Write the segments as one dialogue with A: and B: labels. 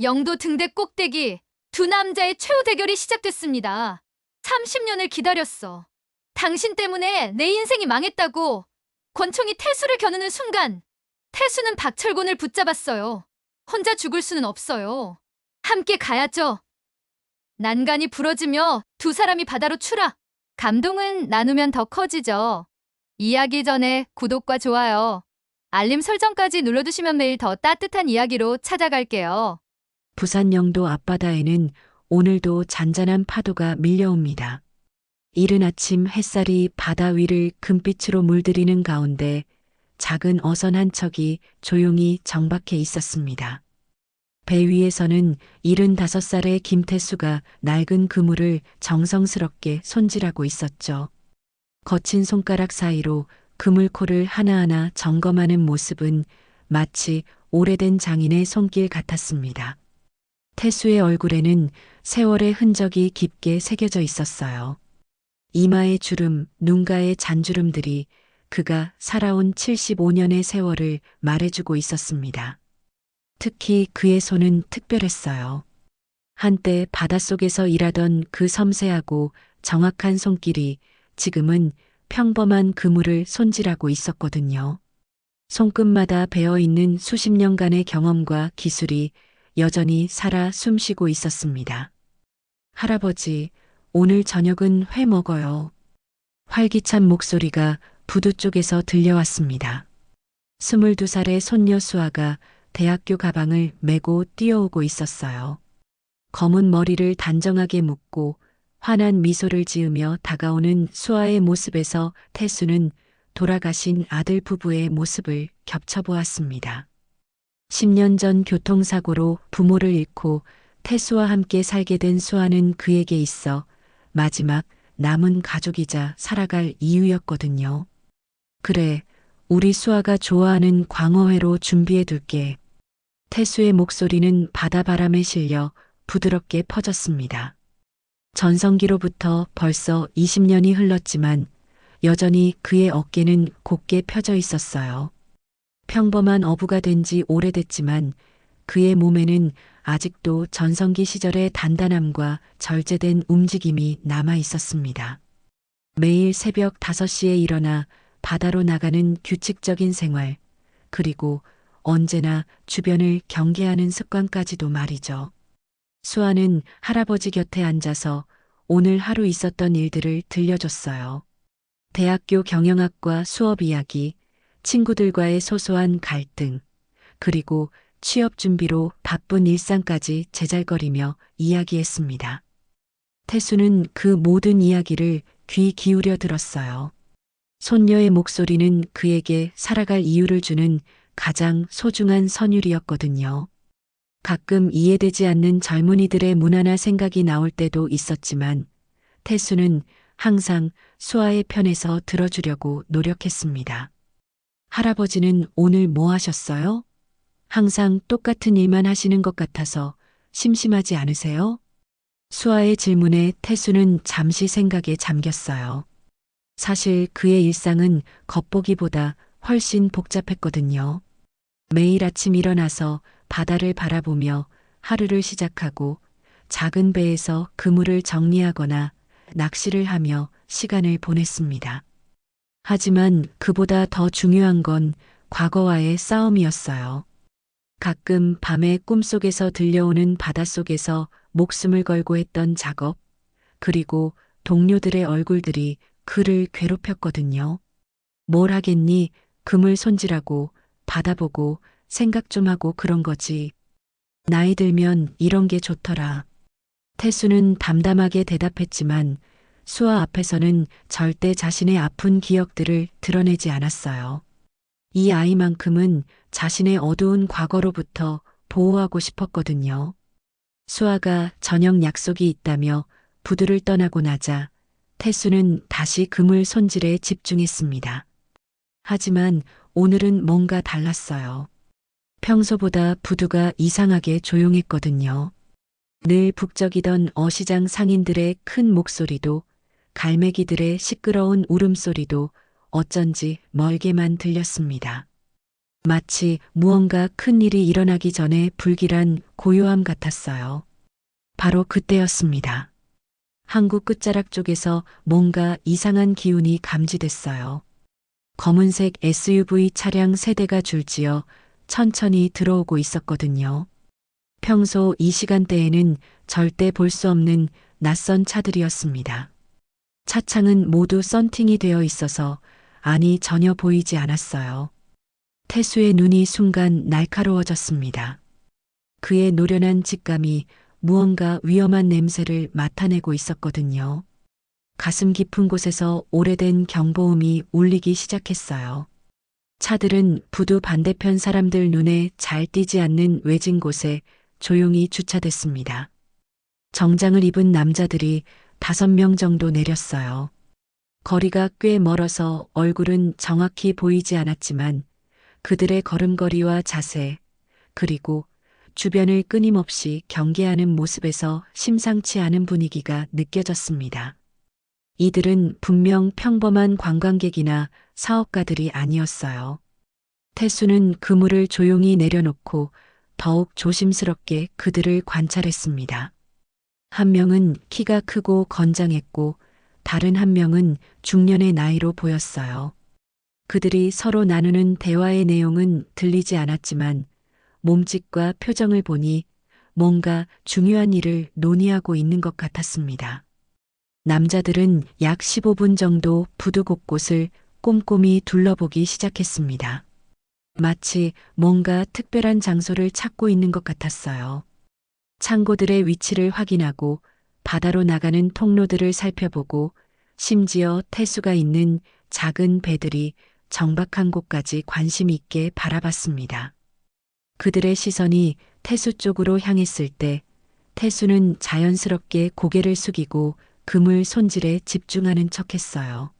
A: 영도 등대 꼭대기 두 남자의 최후 대결이 시작됐습니다. 30년을 기다렸어. 당신 때문에 내 인생이 망했다고 권총이 태수를 겨누는 순간 태수는 박철곤을 붙잡았어요. 혼자 죽을 수는 없어요. 함께 가야죠. 난간이 부러지며 두 사람이 바다로 추락. 감동은 나누면 더 커지죠. 이야기 전에 구독과 좋아요, 알림 설정까지 눌러두시면 매일 더 따뜻한 이야기로 찾아갈게요.
B: 부산 영도 앞바다에는 오늘도 잔잔한 파도가 밀려옵니다. 이른 아침 햇살이 바다 위를 금빛으로 물들이는 가운데 작은 어선 한 척이 조용히 정박해 있었습니다. 배 위에서는 75살의 김태수가 낡은 그물을 정성스럽게 손질하고 있었죠. 거친 손가락 사이로 그물코를 하나하나 점검하는 모습은 마치 오래된 장인의 손길 같았습니다. 태수의 얼굴에는 세월의 흔적이 깊게 새겨져 있었어요. 이마의 주름, 눈가의 잔주름들이 그가 살아온 75년의 세월을 말해주고 있었습니다. 특히 그의 손은 특별했어요. 한때 바닷속에서 일하던 그 섬세하고 정확한 손길이 지금은 평범한 그물을 손질하고 있었거든요. 손끝마다 배어있는 수십 년간의 경험과 기술이 여전히 살아 숨쉬고 있었습니다. 할아버지, 오늘 저녁은 회 먹어요. 활기찬 목소리가 부두 쪽에서 들려왔습니다. 22살의 손녀 수아가 대학교 가방을 메고 뛰어오고 있었어요. 검은 머리를 단정하게 묶고 환한 미소를 지으며 다가오는 수아의 모습에서 태수는 돌아가신 아들 부부의 모습을 겹쳐보았습니다. 10년 전 교통사고로 부모를 잃고 태수와 함께 살게 된 수아는 그에게 있어 마지막 남은 가족이자 살아갈 이유였거든요. 그래, 우리 수아가 좋아하는 광어회로 준비해 둘게. 태수의 목소리는 바다바람에 실려 부드럽게 퍼졌습니다. 전성기로부터 벌써 20년이 흘렀지만 여전히 그의 어깨는 곧게 펴져 있었어요. 평범한 어부가 된 지 오래됐지만 그의 몸에는 아직도 전성기 시절의 단단함과 절제된 움직임이 남아 있었습니다. 매일 새벽 5시에 일어나 바다로 나가는 규칙적인 생활, 그리고 언제나 주변을 경계하는 습관까지도 말이죠. 수아는 할아버지 곁에 앉아서 오늘 하루 있었던 일들을 들려줬어요. 대학교 경영학과 수업 이야기, 친구들과의 소소한 갈등, 그리고 취업 준비로 바쁜 일상까지 제잘거리며 이야기했습니다. 태수는 그 모든 이야기를 귀 기울여 들었어요. 손녀의 목소리는 그에게 살아갈 이유를 주는 가장 소중한 선율이었거든요. 가끔 이해되지 않는 젊은이들의 무난한 생각이 나올 때도 있었지만 태수는 항상 수아의 편에서 들어주려고 노력했습니다. 할아버지는 오늘 뭐 하셨어요? 항상 똑같은 일만 하시는 것 같아서 심심하지 않으세요? 수아의 질문에 태수는 잠시 생각에 잠겼어요. 사실 그의 일상은 겉보기보다 훨씬 복잡했거든요. 매일 아침 일어나서 바다를 바라보며 하루를 시작하고 작은 배에서 그물을 정리하거나 낚시를 하며 시간을 보냈습니다. 하지만 그보다 더 중요한 건 과거와의 싸움이었어요. 가끔 밤에 꿈속에서 들려오는 바닷속에서 목숨을 걸고 했던 작업, 그리고 동료들의 얼굴들이 그를 괴롭혔거든요. 뭘 하겠니? 그물 손질하고 바다 보고 생각 좀 하고 그런 거지. 나이 들면 이런 게 좋더라. 태수는 담담하게 대답했지만 수아 앞에서는 절대 자신의 아픈 기억들을 드러내지 않았어요. 이 아이만큼은 자신의 어두운 과거로부터 보호하고 싶었거든요. 수아가 저녁 약속이 있다며 부두를 떠나고 나자 태수는 다시 그물 손질에 집중했습니다. 하지만 오늘은 뭔가 달랐어요. 평소보다 부두가 이상하게 조용했거든요. 늘 북적이던 어시장 상인들의 큰 목소리도 갈매기들의 시끄러운 울음소리도 어쩐지 멀게만 들렸습니다. 마치 무언가 큰 일이 일어나기 전에 불길한 고요함 같았어요. 바로 그때였습니다. 항구 끝자락 쪽에서 뭔가 이상한 기운이 감지됐어요. 검은색 SUV 차량 3대가 줄지어 천천히 들어오고 있었거든요. 평소 이 시간대에는 절대 볼 수 없는 낯선 차들이었습니다. 차창은 모두 썬팅이 되어 있어서 안이 전혀 보이지 않았어요. 태수의 눈이 순간 날카로워졌습니다. 그의 노련한 직감이 무언가 위험한 냄새를 맡아내고 있었거든요. 가슴 깊은 곳에서 오래된 경보음이 울리기 시작했어요. 차들은 부두 반대편 사람들 눈에 잘 띄지 않는 외진 곳에 조용히 주차됐습니다. 정장을 입은 남자들이 5명 정도 내렸어요. 거리가 꽤 멀어서 얼굴은 정확히 보이지 않았지만 그들의 걸음걸이와 자세, 그리고 주변을 끊임없이 경계하는 모습에서 심상치 않은 분위기가 느껴졌습니다. 이들은 분명 평범한 관광객이나 사업가들이 아니었어요. 태수는 그물을 조용히 내려놓고 더욱 조심스럽게 그들을 관찰했습니다. 한 명은 키가 크고 건장했고 다른 한 명은 중년의 나이로 보였어요. 그들이 서로 나누는 대화의 내용은 들리지 않았지만 몸짓과 표정을 보니 뭔가 중요한 일을 논의하고 있는 것 같았습니다. 남자들은 약 15분 정도 부두 곳곳을 꼼꼼히 둘러보기 시작했습니다. 마치 뭔가 특별한 장소를 찾고 있는 것 같았어요. 창고들의 위치를 확인하고 바다로 나가는 통로들을 살펴보고 심지어 태수가 있는 작은 배들이 정박한 곳까지 관심 있게 바라봤습니다. 그들의 시선이 태수 쪽으로 향했을 때 태수는 자연스럽게 고개를 숙이고 그물 손질에 집중하는 척했어요.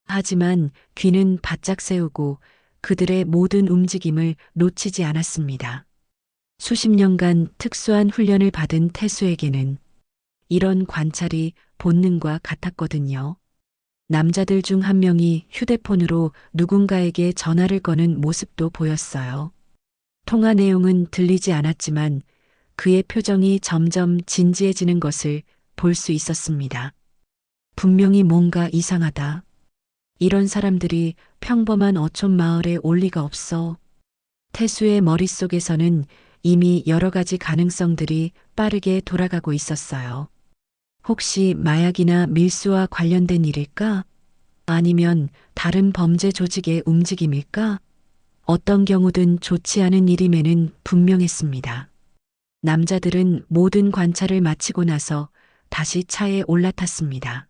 B: 하지만 귀는 바짝 세우고 그들의 모든 움직임을 놓치지 않았습니다. 수십 년간 특수한 훈련을 받은 태수에게는 이런 관찰이 본능과 같았거든요. 남자들 중 한 명이 휴대폰으로 누군가에게 전화를 거는 모습도 보였어요. 통화 내용은 들리지 않았지만 그의 표정이 점점 진지해지는 것을 볼 수 있었습니다. 분명히 뭔가 이상하다. 이런 사람들이 평범한 어촌 마을에 올 리가 없어. 태수의 머릿속에서는 이미 여러 가지 가능성들이 빠르게 돌아가고 있었어요. 혹시 마약이나 밀수와 관련된 일일까? 아니면 다른 범죄 조직의 움직임일까? 어떤 경우든 좋지 않은 일임에는 분명했습니다. 남자들은 모든 관찰을 마치고 나서 다시 차에 올라탔습니다.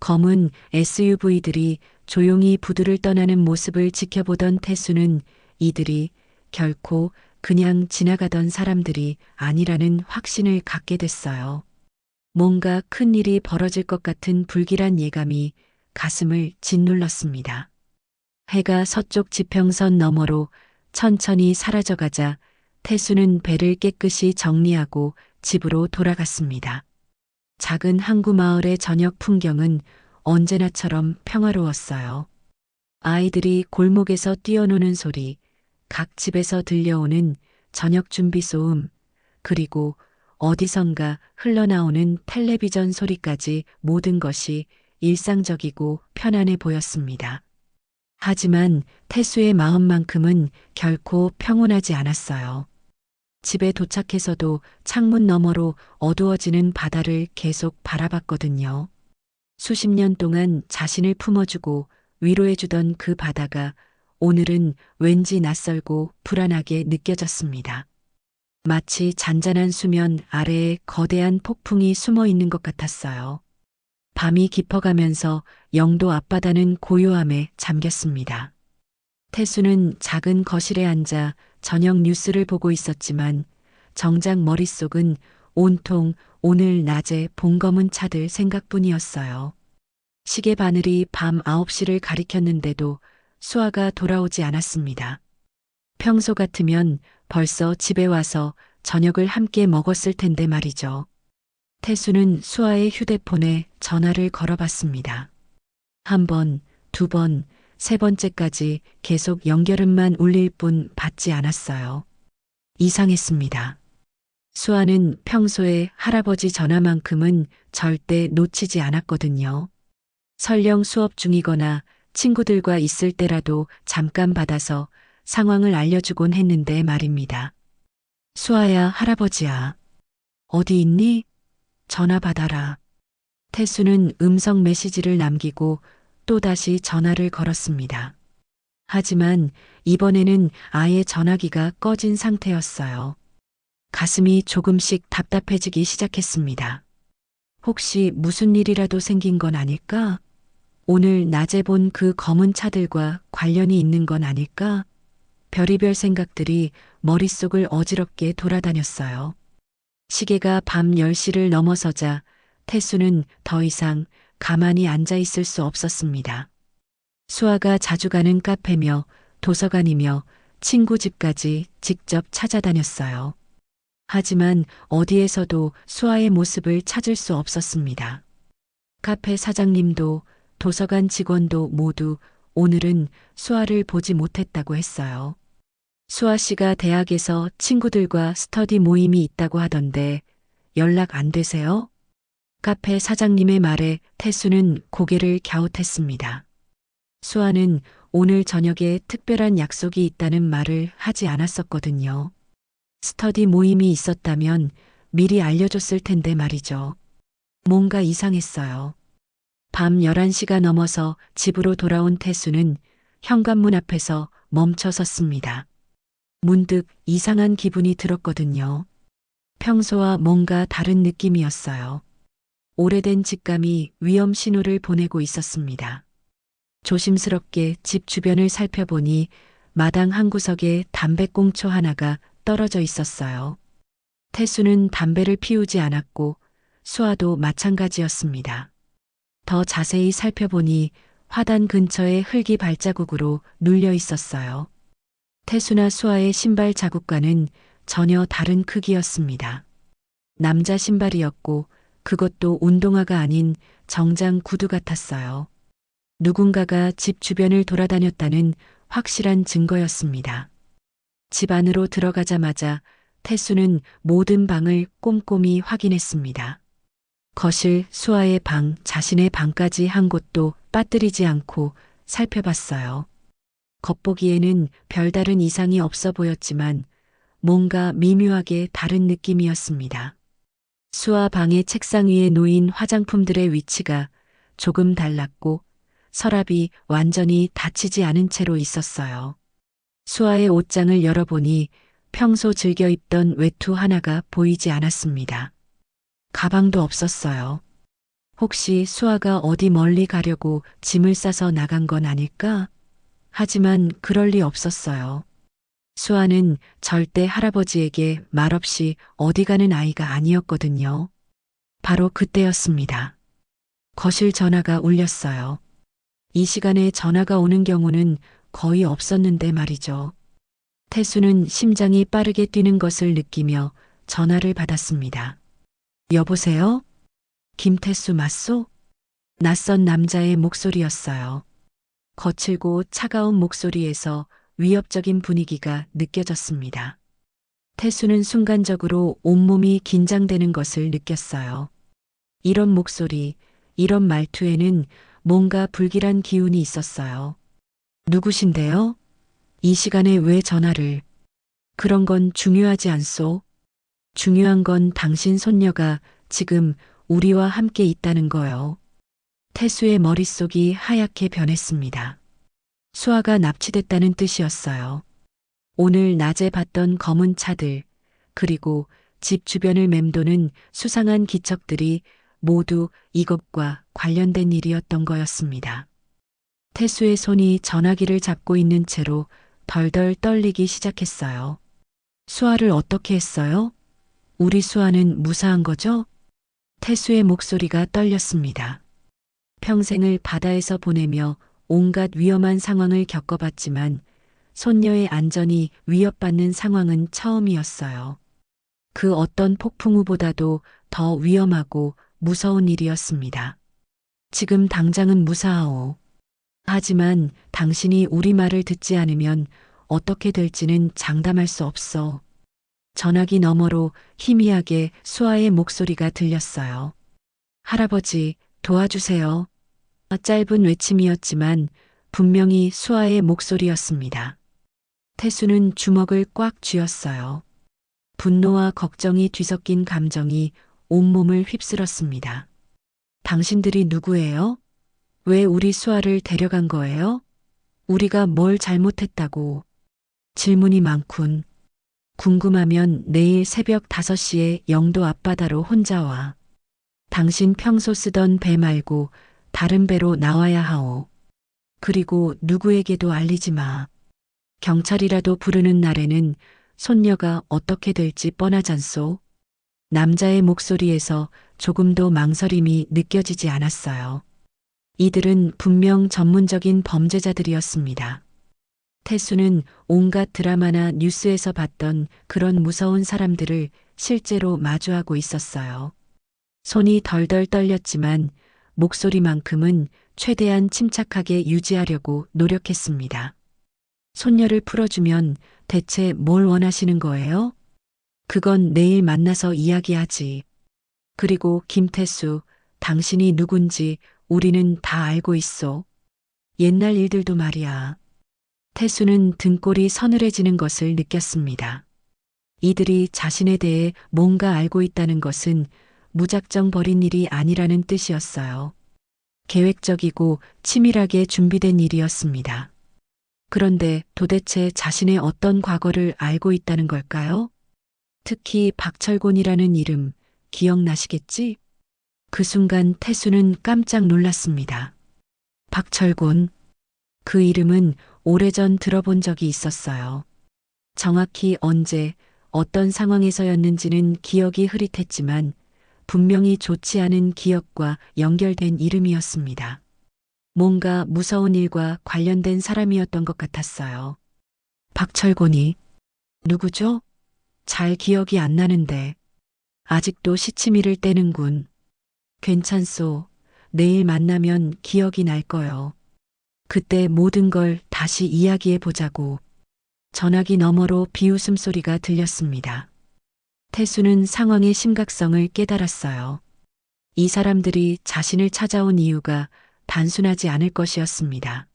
B: 검은 SUV들이 조용히 부두를 떠나는 모습을 지켜보던 태수는 이들이 결코 그냥 지나가던 사람들이 아니라는 확신을 갖게 됐어요. 뭔가 큰 일이 벌어질 것 같은 불길한 예감이 가슴을 짓눌렀습니다. 해가 서쪽 지평선 너머로 천천히 사라져가자 태수는 배를 깨끗이 정리하고 집으로 돌아갔습니다. 작은 항구 마을의 저녁 풍경은 언제나처럼 평화로웠어요. 아이들이 골목에서 뛰어노는 소리, 각 집에서 들려오는 저녁 준비 소음, 그리고 어디선가 흘러나오는 텔레비전 소리까지 모든 것이 일상적이고 편안해 보였습니다. 하지만 태수의 마음만큼은 결코 평온하지 않았어요. 집에 도착해서도 창문 너머로 어두워지는 바다를 계속 바라봤거든요. 수십 년 동안 자신을 품어주고 위로해주던 그 바다가 오늘은 왠지 낯설고 불안하게 느껴졌습니다. 마치 잔잔한 수면 아래에 거대한 폭풍이 숨어 있는 것 같았어요. 밤이 깊어가면서 영도 앞바다는 고요함에 잠겼습니다. 태수는 작은 거실에 앉아 저녁 뉴스를 보고 있었지만 정작 머릿속은 온통 오늘 낮에 봉검은 차들 생각뿐이었어요. 시계 바늘이 밤 9시를 가리켰는데도 수아가 돌아오지 않았습니다. 평소 같으면 벌써 집에 와서 저녁을 함께 먹었을 텐데 말이죠. 태수는 수아의 휴대폰에 전화를 걸어봤습니다. 한 번, 두 번, 세 번째까지 계속 연결음만 울릴 뿐 받지 않았어요. 이상했습니다. 수아는 평소에 할아버지 전화만큼은 절대 놓치지 않았거든요. 설령 수업 중이거나 친구들과 있을 때라도 잠깐 받아서 상황을 알려주곤 했는데 말입니다. 수아야, 할아버지야. 어디 있니? 전화 받아라. 태수는 음성 메시지를 남기고 또다시 전화를 걸었습니다. 하지만 이번에는 아예 전화기가 꺼진 상태였어요. 가슴이 조금씩 답답해지기 시작했습니다. 혹시 무슨 일이라도 생긴 건 아닐까? 오늘 낮에 본 그 검은 차들과 관련이 있는 건 아닐까? 별의별 생각들이 머릿속을 어지럽게 돌아다녔어요. 시계가 밤 10시를 넘어서자 태수는 더 이상 가만히 앉아 있을 수 없었습니다. 수아가 자주 가는 카페며 도서관이며 친구 집까지 직접 찾아다녔어요. 하지만 어디에서도 수아의 모습을 찾을 수 없었습니다. 카페 사장님도 도서관 직원도 모두 오늘은 수아를 보지 못했다고 했어요. 수아 씨가 대학에서 친구들과 스터디 모임이 있다고 하던데 연락 안 되세요? 카페 사장님의 말에 태수는 고개를 갸웃했습니다. 수아는 오늘 저녁에 특별한 약속이 있다는 말을 하지 않았었거든요. 스터디 모임이 있었다면 미리 알려줬을 텐데 말이죠. 뭔가 이상했어요. 밤 11시가 넘어서 집으로 돌아온 태수는 현관문 앞에서 멈춰 섰습니다. 문득 이상한 기분이 들었거든요. 평소와 뭔가 다른 느낌이었어요. 오래된 직감이 위험 신호를 보내고 있었습니다. 조심스럽게 집 주변을 살펴보니 마당 한 구석에 담배꽁초 하나가 떨어져 있었어요. 태수는 담배를 피우지 않았고 수아도 마찬가지였습니다. 더 자세히 살펴보니 화단 근처에 흙이 발자국으로 눌려 있었어요. 태수나 수아의 신발 자국과는 전혀 다른 크기였습니다. 남자 신발이었고 그것도 운동화가 아닌 정장 구두 같았어요. 누군가가 집 주변을 돌아다녔다는 확실한 증거였습니다. 집 안으로 들어가자마자 태수는 모든 방을 꼼꼼히 확인했습니다. 거실, 수아의 방, 자신의 방까지 한 곳도 빠뜨리지 않고 살펴봤어요. 겉보기에는 별다른 이상이 없어 보였지만 뭔가 미묘하게 다른 느낌이었습니다. 수아 방의 책상 위에 놓인 화장품들의 위치가 조금 달랐고 서랍이 완전히 닫히지 않은 채로 있었어요. 수아의 옷장을 열어보니 평소 즐겨 입던 외투 하나가 보이지 않았습니다. 가방도 없었어요. 혹시 수아가 어디 멀리 가려고 짐을 싸서 나간 건 아닐까? 하지만 그럴 리 없었어요. 수아는 절대 할아버지에게 말없이 어디 가는 아이가 아니었거든요. 바로 그때였습니다. 거실 전화가 울렸어요. 이 시간에 전화가 오는 경우는 거의 없었는데 말이죠. 태수는 심장이 빠르게 뛰는 것을 느끼며 전화를 받았습니다. 여보세요? 김태수 맞소? 낯선 남자의 목소리였어요. 거칠고 차가운 목소리에서 위협적인 분위기가 느껴졌습니다. 태수는 순간적으로 온몸이 긴장되는 것을 느꼈어요. 이런 목소리, 이런 말투에는 뭔가 불길한 기운이 있었어요. 누구신데요? 이 시간에 왜 전화를? 그런 건 중요하지 않소? 중요한 건 당신 손녀가 지금 우리와 함께 있다는 거요. 태수의 머릿속이 하얗게 변했습니다. 수아가 납치됐다는 뜻이었어요. 오늘 낮에 봤던 검은 차들, 그리고 집 주변을 맴도는 수상한 기척들이 모두 이것과 관련된 일이었던 거였습니다. 태수의 손이 전화기를 잡고 있는 채로 덜덜 떨리기 시작했어요. 수아를 어떻게 했어요? 우리 수아는 무사한 거죠? 태수의 목소리가 떨렸습니다. 평생을 바다에서 보내며 온갖 위험한 상황을 겪어봤지만 손녀의 안전이 위협받는 상황은 처음이었어요. 그 어떤 폭풍우보다도 더 위험하고 무서운 일이었습니다. 지금 당장은 무사하오. 하지만 당신이 우리 말을 듣지 않으면 어떻게 될지는 장담할 수 없어. 전화기 너머로 희미하게 수아의 목소리가 들렸어요. 할아버지, 도와주세요. 짧은 외침이었지만 분명히 수아의 목소리였습니다. 태수는 주먹을 꽉 쥐었어요. 분노와 걱정이 뒤섞인 감정이 온몸을 휩쓸었습니다. 당신들이 누구예요? 왜 우리 수아를 데려간 거예요? 우리가 뭘 잘못했다고. 질문이 많군. 궁금하면 내일 새벽 5시에 영도 앞바다로 혼자 와. 당신 평소 쓰던 배 말고 다른 배로 나와야 하오. 그리고 누구에게도 알리지 마. 경찰이라도 부르는 날에는 손녀가 어떻게 될지 뻔하잖소. 남자의 목소리에서 조금도 망설임이 느껴지지 않았어요. 이들은 분명 전문적인 범죄자들이었습니다. 태수는 온갖 드라마나 뉴스에서 봤던 그런 무서운 사람들을 실제로 마주하고 있었어요. 손이 덜덜 떨렸지만 목소리만큼은 최대한 침착하게 유지하려고 노력했습니다. 손녀를 풀어주면 대체 뭘 원하시는 거예요? 그건 내일 만나서 이야기하지. 그리고 김태수, 당신이 누군지 우리는 다 알고 있어. 옛날 일들도 말이야. 태수는 등골이 서늘해지는 것을 느꼈습니다. 이들이 자신에 대해 뭔가 알고 있다는 것은 무작정 벌인 일이 아니라는 뜻이었어요. 계획적이고 치밀하게 준비된 일이었습니다. 그런데 도대체 자신의 어떤 과거를 알고 있다는 걸까요? 특히 박철곤이라는 이름 기억나시겠지? 그 순간 태수는 깜짝 놀랐습니다. 박철곤. 그 이름은 오래전 들어본 적이 있었어요. 정확히 언제, 어떤 상황에서였는지는 기억이 흐릿했지만 분명히 좋지 않은 기억과 연결된 이름이었습니다. 뭔가 무서운 일과 관련된 사람이었던 것 같았어요. 박철곤이 누구죠? 잘 기억이 안 나는데. 아직도 시치미를 떼는군. 괜찮소. 내일 만나면 기억이 날 거요. 그때 모든 걸 다시 이야기해 보자고. 전화기 너머로 비웃음 소리가 들렸습니다. 태수는 상황의 심각성을 깨달았어요. 이 사람들이 자신을 찾아온 이유가 단순하지 않을 것이었습니다.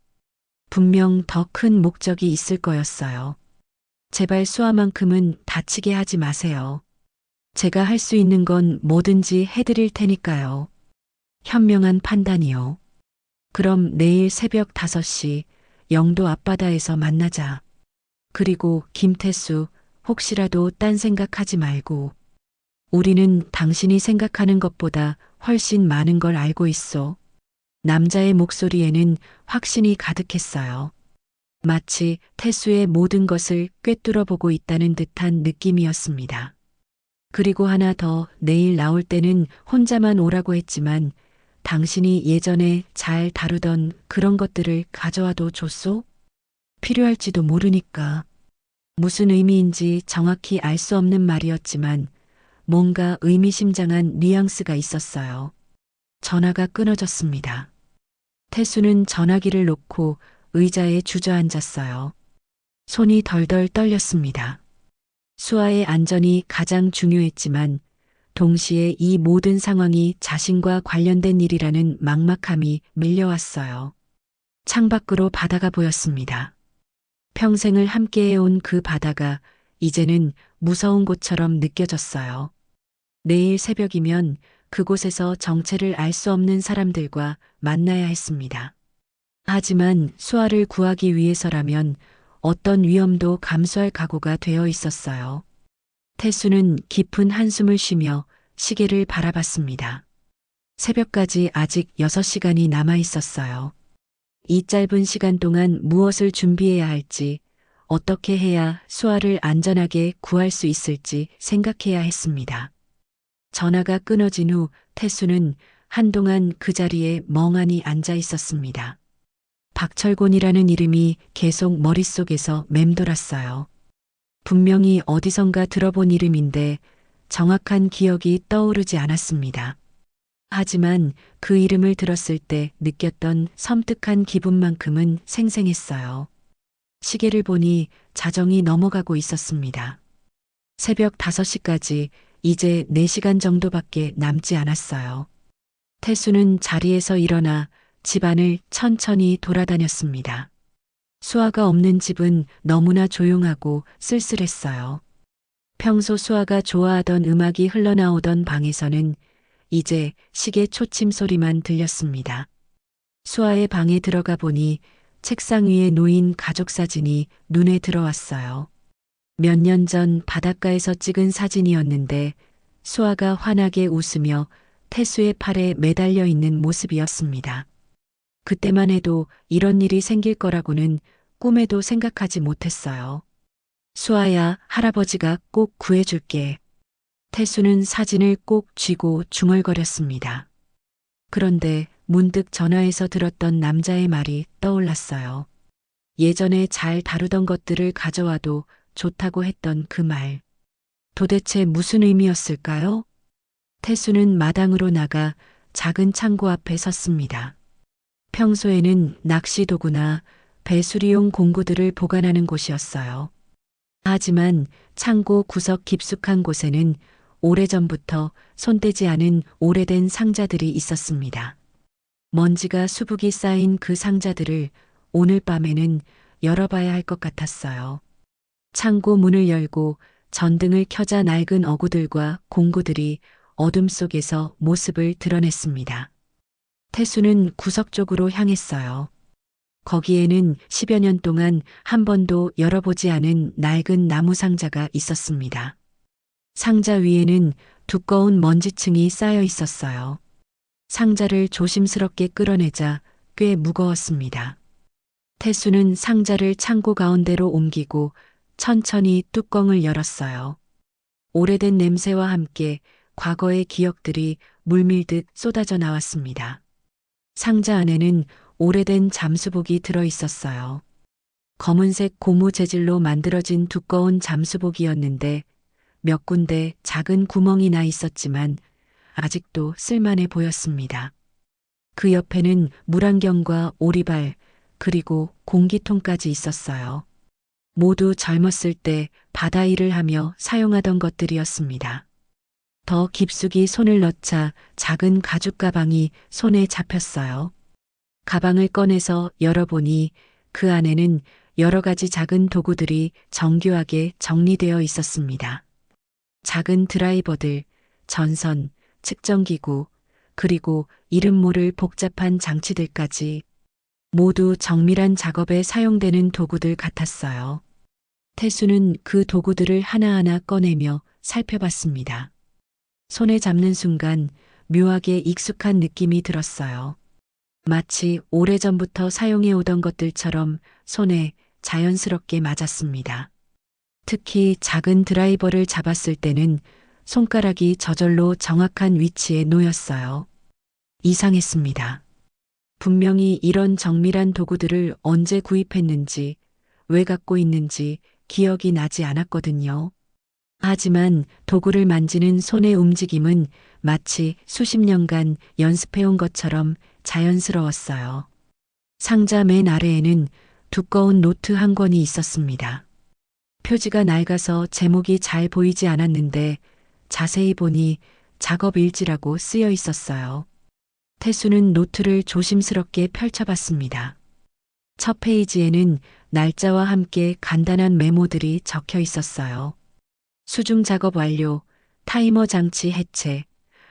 B: 분명 더 큰 목적이 있을 거였어요. 제발 수아만큼은 다치게 하지 마세요. 제가 할 수 있는 건 뭐든지 해드릴 테니까요. 현명한 판단이요. 그럼 내일 새벽 5시 영도 앞바다에서 만나자. 그리고 김태수, 혹시라도 딴 생각하지 말고. 우리는 당신이 생각하는 것보다 훨씬 많은 걸 알고 있어. 남자의 목소리에는 확신이 가득했어요. 마치 태수의 모든 것을 꿰뚫어 보고 있다는 듯한 느낌이었습니다. 그리고 하나 더, 내일 나올 때는 혼자만 오라고 했지만 당신이 예전에 잘 다루던 그런 것들을 가져와도 줬소? 필요할지도 모르니까. 무슨 의미인지 정확히 알 수 없는 말이었지만 뭔가 의미심장한 뉘앙스가 있었어요. 전화가 끊어졌습니다. 태수는 전화기를 놓고 의자에 주저앉았어요. 손이 덜덜 떨렸습니다. 수아의 안전이 가장 중요했지만 동시에 이 모든 상황이 자신과 관련된 일이라는 막막함이 밀려왔어요. 창밖으로 바다가 보였습니다. 평생을 함께해온 그 바다가 이제는 무서운 곳처럼 느껴졌어요. 내일 새벽이면 그곳에서 정체를 알 수 없는 사람들과 만나야 했습니다. 하지만 수아를 구하기 위해서라면 어떤 위험도 감수할 각오가 되어 있었어요. 태수는 깊은 한숨을 쉬며 시계를 바라봤습니다. 새벽까지 아직 6시간이 남아 있었어요. 이 짧은 시간 동안 무엇을 준비해야 할지, 어떻게 해야 수아를 안전하게 구할 수 있을지 생각해야 했습니다. 전화가 끊어진 후 태수는 한동안 그 자리에 멍하니 앉아 있었습니다. 박철곤이라는 이름이 계속 머릿속에서 맴돌았어요. 분명히 어디선가 들어본 이름인데 정확한 기억이 떠오르지 않았습니다. 하지만 그 이름을 들었을 때 느꼈던 섬뜩한 기분만큼은 생생했어요. 시계를 보니 자정이 넘어가고 있었습니다. 새벽 5시까지 이제 4시간 정도밖에 남지 않았어요. 태수는 자리에서 일어나 집안을 천천히 돌아다녔습니다. 수아가 없는 집은 너무나 조용하고 쓸쓸했어요. 평소 수아가 좋아하던 음악이 흘러나오던 방에서는 이제 시계 초침 소리만 들렸습니다. 수아의 방에 들어가 보니 책상 위에 놓인 가족 사진이 눈에 들어왔어요. 몇 년 전 바닷가에서 찍은 사진이었는데 수아가 환하게 웃으며 태수의 팔에 매달려 있는 모습이었습니다. 그때만 해도 이런 일이 생길 거라고는 꿈에도 생각하지 못했어요. 수아야, 할아버지가 꼭 구해줄게. 태수는 사진을 꼭 쥐고 중얼거렸습니다. 그런데 문득 전화에서 들었던 남자의 말이 떠올랐어요. 예전에 잘 다루던 것들을 가져와도 좋다고 했던 그 말. 도대체 무슨 의미였을까요? 태수는 마당으로 나가 작은 창고 앞에 섰습니다. 평소에는 낚시 도구나 배수리용 공구들을 보관하는 곳이었어요. 하지만 창고 구석 깊숙한 곳에는 오래전부터 손대지 않은 오래된 상자들이 있었습니다. 먼지가 수북이 쌓인 그 상자들을 오늘 밤에는 열어봐야 할 것 같았어요. 창고 문을 열고 전등을 켜자 낡은 어구들과 공구들이 어둠 속에서 모습을 드러냈습니다. 태수는 구석 쪽으로 향했어요. 거기에는 10여 년 동안 한 번도 열어보지 않은 낡은 나무 상자가 있었습니다. 상자 위에는 두꺼운 먼지층이 쌓여 있었어요. 상자를 조심스럽게 끌어내자 꽤 무거웠습니다. 태수는 상자를 창고 가운데로 옮기고 천천히 뚜껑을 열었어요. 오래된 냄새와 함께 과거의 기억들이 물밀듯 쏟아져 나왔습니다. 상자 안에는 오래된 잠수복이 들어 있었어요. 검은색 고무 재질로 만들어진 두꺼운 잠수복이었는데 몇 군데 작은 구멍이 나 있었지만 아직도 쓸만해 보였습니다. 그 옆에는 물안경과 오리발 그리고 공기통까지 있었어요. 모두 젊었을 때 바다 일을 하며 사용하던 것들이었습니다. 더 깊숙이 손을 넣자 작은 가죽 가방이 손에 잡혔어요. 가방을 꺼내서 열어보니 그 안에는 여러 가지 작은 도구들이 정교하게 정리되어 있었습니다. 작은 드라이버들, 전선, 측정기구, 그리고 이름 모를 복잡한 장치들까지 모두 정밀한 작업에 사용되는 도구들 같았어요. 태수는 그 도구들을 하나하나 꺼내며 살펴봤습니다. 손에 잡는 순간 묘하게 익숙한 느낌이 들었어요. 마치 오래전부터 사용해 오던 것들처럼 손에 자연스럽게 맞았습니다. 특히 작은 드라이버를 잡았을 때는 손가락이 저절로 정확한 위치에 놓였어요. 이상했습니다. 분명히 이런 정밀한 도구들을 언제 구입했는지, 왜 갖고 있는지 기억이 나지 않았거든요. 하지만 도구를 만지는 손의 움직임은 마치 수십 년간 연습해온 것처럼 자연스러웠어요. 상자 맨 아래에는 두꺼운 노트 한 권이 있었습니다. 표지가 낡아서 제목이 잘 보이지 않았는데 자세히 보니 작업 일지라고 쓰여 있었어요. 태수는 노트를 조심스럽게 펼쳐봤습니다. 첫 페이지에는 날짜와 함께 간단한 메모들이 적혀 있었어요. 수중 작업 완료, 타이머 장치 해체,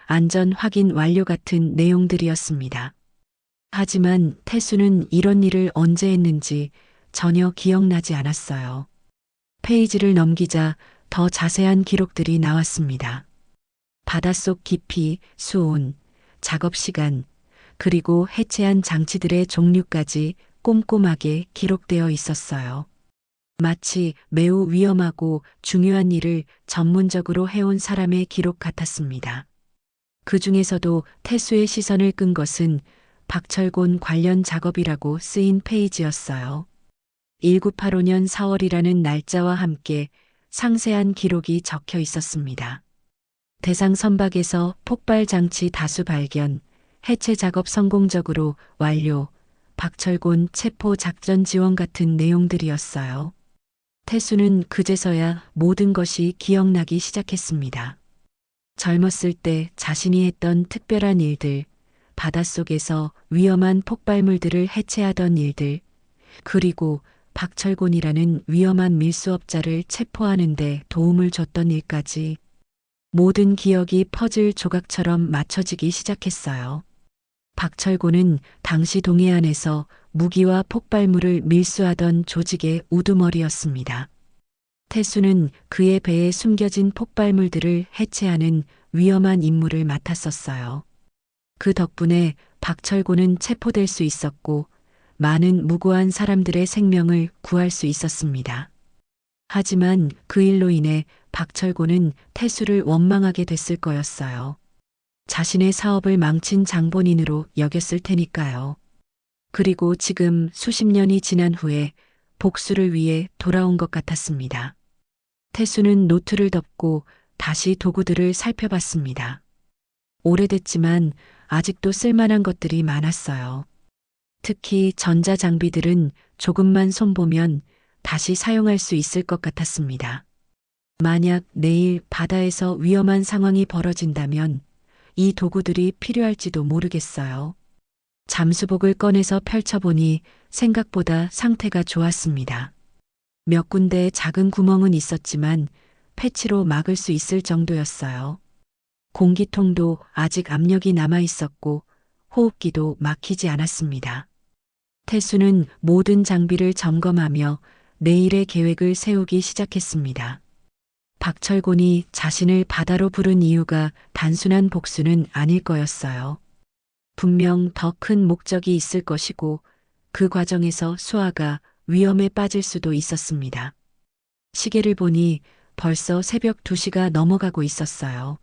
B: 안전 확인 완료 같은 내용들이었습니다. 하지만 태수는 이런 일을 언제 했는지 전혀 기억나지 않았어요. 페이지를 넘기자 더 자세한 기록들이 나왔습니다. 바닷속 깊이, 수온, 작업 시간, 그리고 해체한 장치들의 종류까지 꼼꼼하게 기록되어 있었어요. 마치 매우 위험하고 중요한 일을 전문적으로 해온 사람의 기록 같았습니다. 그 중에서도 태수의 시선을 끈 것은 박철곤 관련 작업이라고 쓰인 페이지였어요. 1985년 4월이라는 날짜와 함께 상세한 기록이 적혀 있었습니다. 대상 선박에서 폭발 장치 다수 발견, 해체 작업 성공적으로 완료, 박철곤 체포 작전 지원 같은 내용들이었어요. 태수는 그제서야 모든 것이 기억나기 시작했습니다. 젊었을 때 자신이 했던 특별한 일들, 바닷속에서 위험한 폭발물들을 해체하던 일들, 그리고 박철곤이라는 위험한 밀수업자를 체포하는 데 도움을 줬던 일까지 모든 기억이 퍼즐 조각처럼 맞춰지기 시작했어요. 박철곤은 당시 동해안에서 무기와 폭발물을 밀수하던 조직의 우두머리였습니다. 태수는 그의 배에 숨겨진 폭발물들을 해체하는 위험한 임무를 맡았었어요. 그 덕분에 박철곤은 체포될 수 있었고 많은 무고한 사람들의 생명을 구할 수 있었습니다. 하지만 그 일로 인해 박철곤은 태수를 원망하게 됐을 거였어요. 자신의 사업을 망친 장본인으로 여겼을 테니까요. 그리고 지금 수십 년이 지난 후에 복수를 위해 돌아온 것 같았습니다. 태수는 노트를 덮고 다시 도구들을 살펴봤습니다. 오래됐지만 아직도 쓸만한 것들이 많았어요. 특히 전자장비들은 조금만 손보면 다시 사용할 수 있을 것 같았습니다. 만약 내일 바다에서 위험한 상황이 벌어진다면 이 도구들이 필요할지도 모르겠어요. 잠수복을 꺼내서 펼쳐보니 생각보다 상태가 좋았습니다. 몇 군데 작은 구멍은 있었지만 패치로 막을 수 있을 정도였어요. 공기통도 아직 압력이 남아 있었고 호흡기도 막히지 않았습니다. 태수는 모든 장비를 점검하며 내일의 계획을 세우기 시작했습니다. 박철곤이 자신을 바다로 부른 이유가 단순한 복수는 아닐 거였어요. 분명 더 큰 목적이 있을 것이고 그 과정에서 수아가 위험에 빠질 수도 있었습니다. 시계를 보니 벌써 새벽 2시가 넘어가고 있었어요.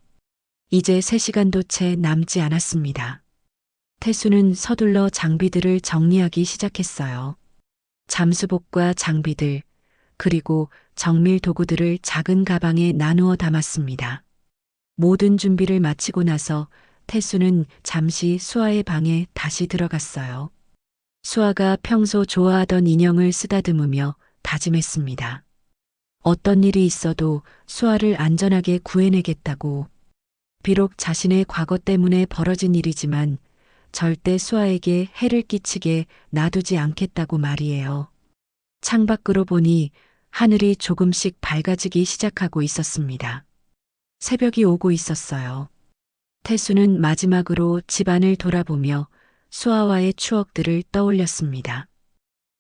B: 이제 3시간도 채 남지 않았습니다. 태수는 서둘러 장비들을 정리하기 시작했어요. 잠수복과 장비들, 그리고 정밀 도구들을 작은 가방에 나누어 담았습니다. 모든 준비를 마치고 나서 태수는 잠시 수아의 방에 다시 들어갔어요. 수아가 평소 좋아하던 인형을 쓰다듬으며 다짐했습니다. 어떤 일이 있어도 수아를 안전하게 구해내겠다고. 비록 자신의 과거 때문에 벌어진 일이지만 절대 수아에게 해를 끼치게 놔두지 않겠다고 말이에요. 창밖으로 보니 하늘이 조금씩 밝아지기 시작하고 있었습니다. 새벽이 오고 있었어요. 태수는 마지막으로 집안을 돌아보며 수아와의 추억들을 떠올렸습니다.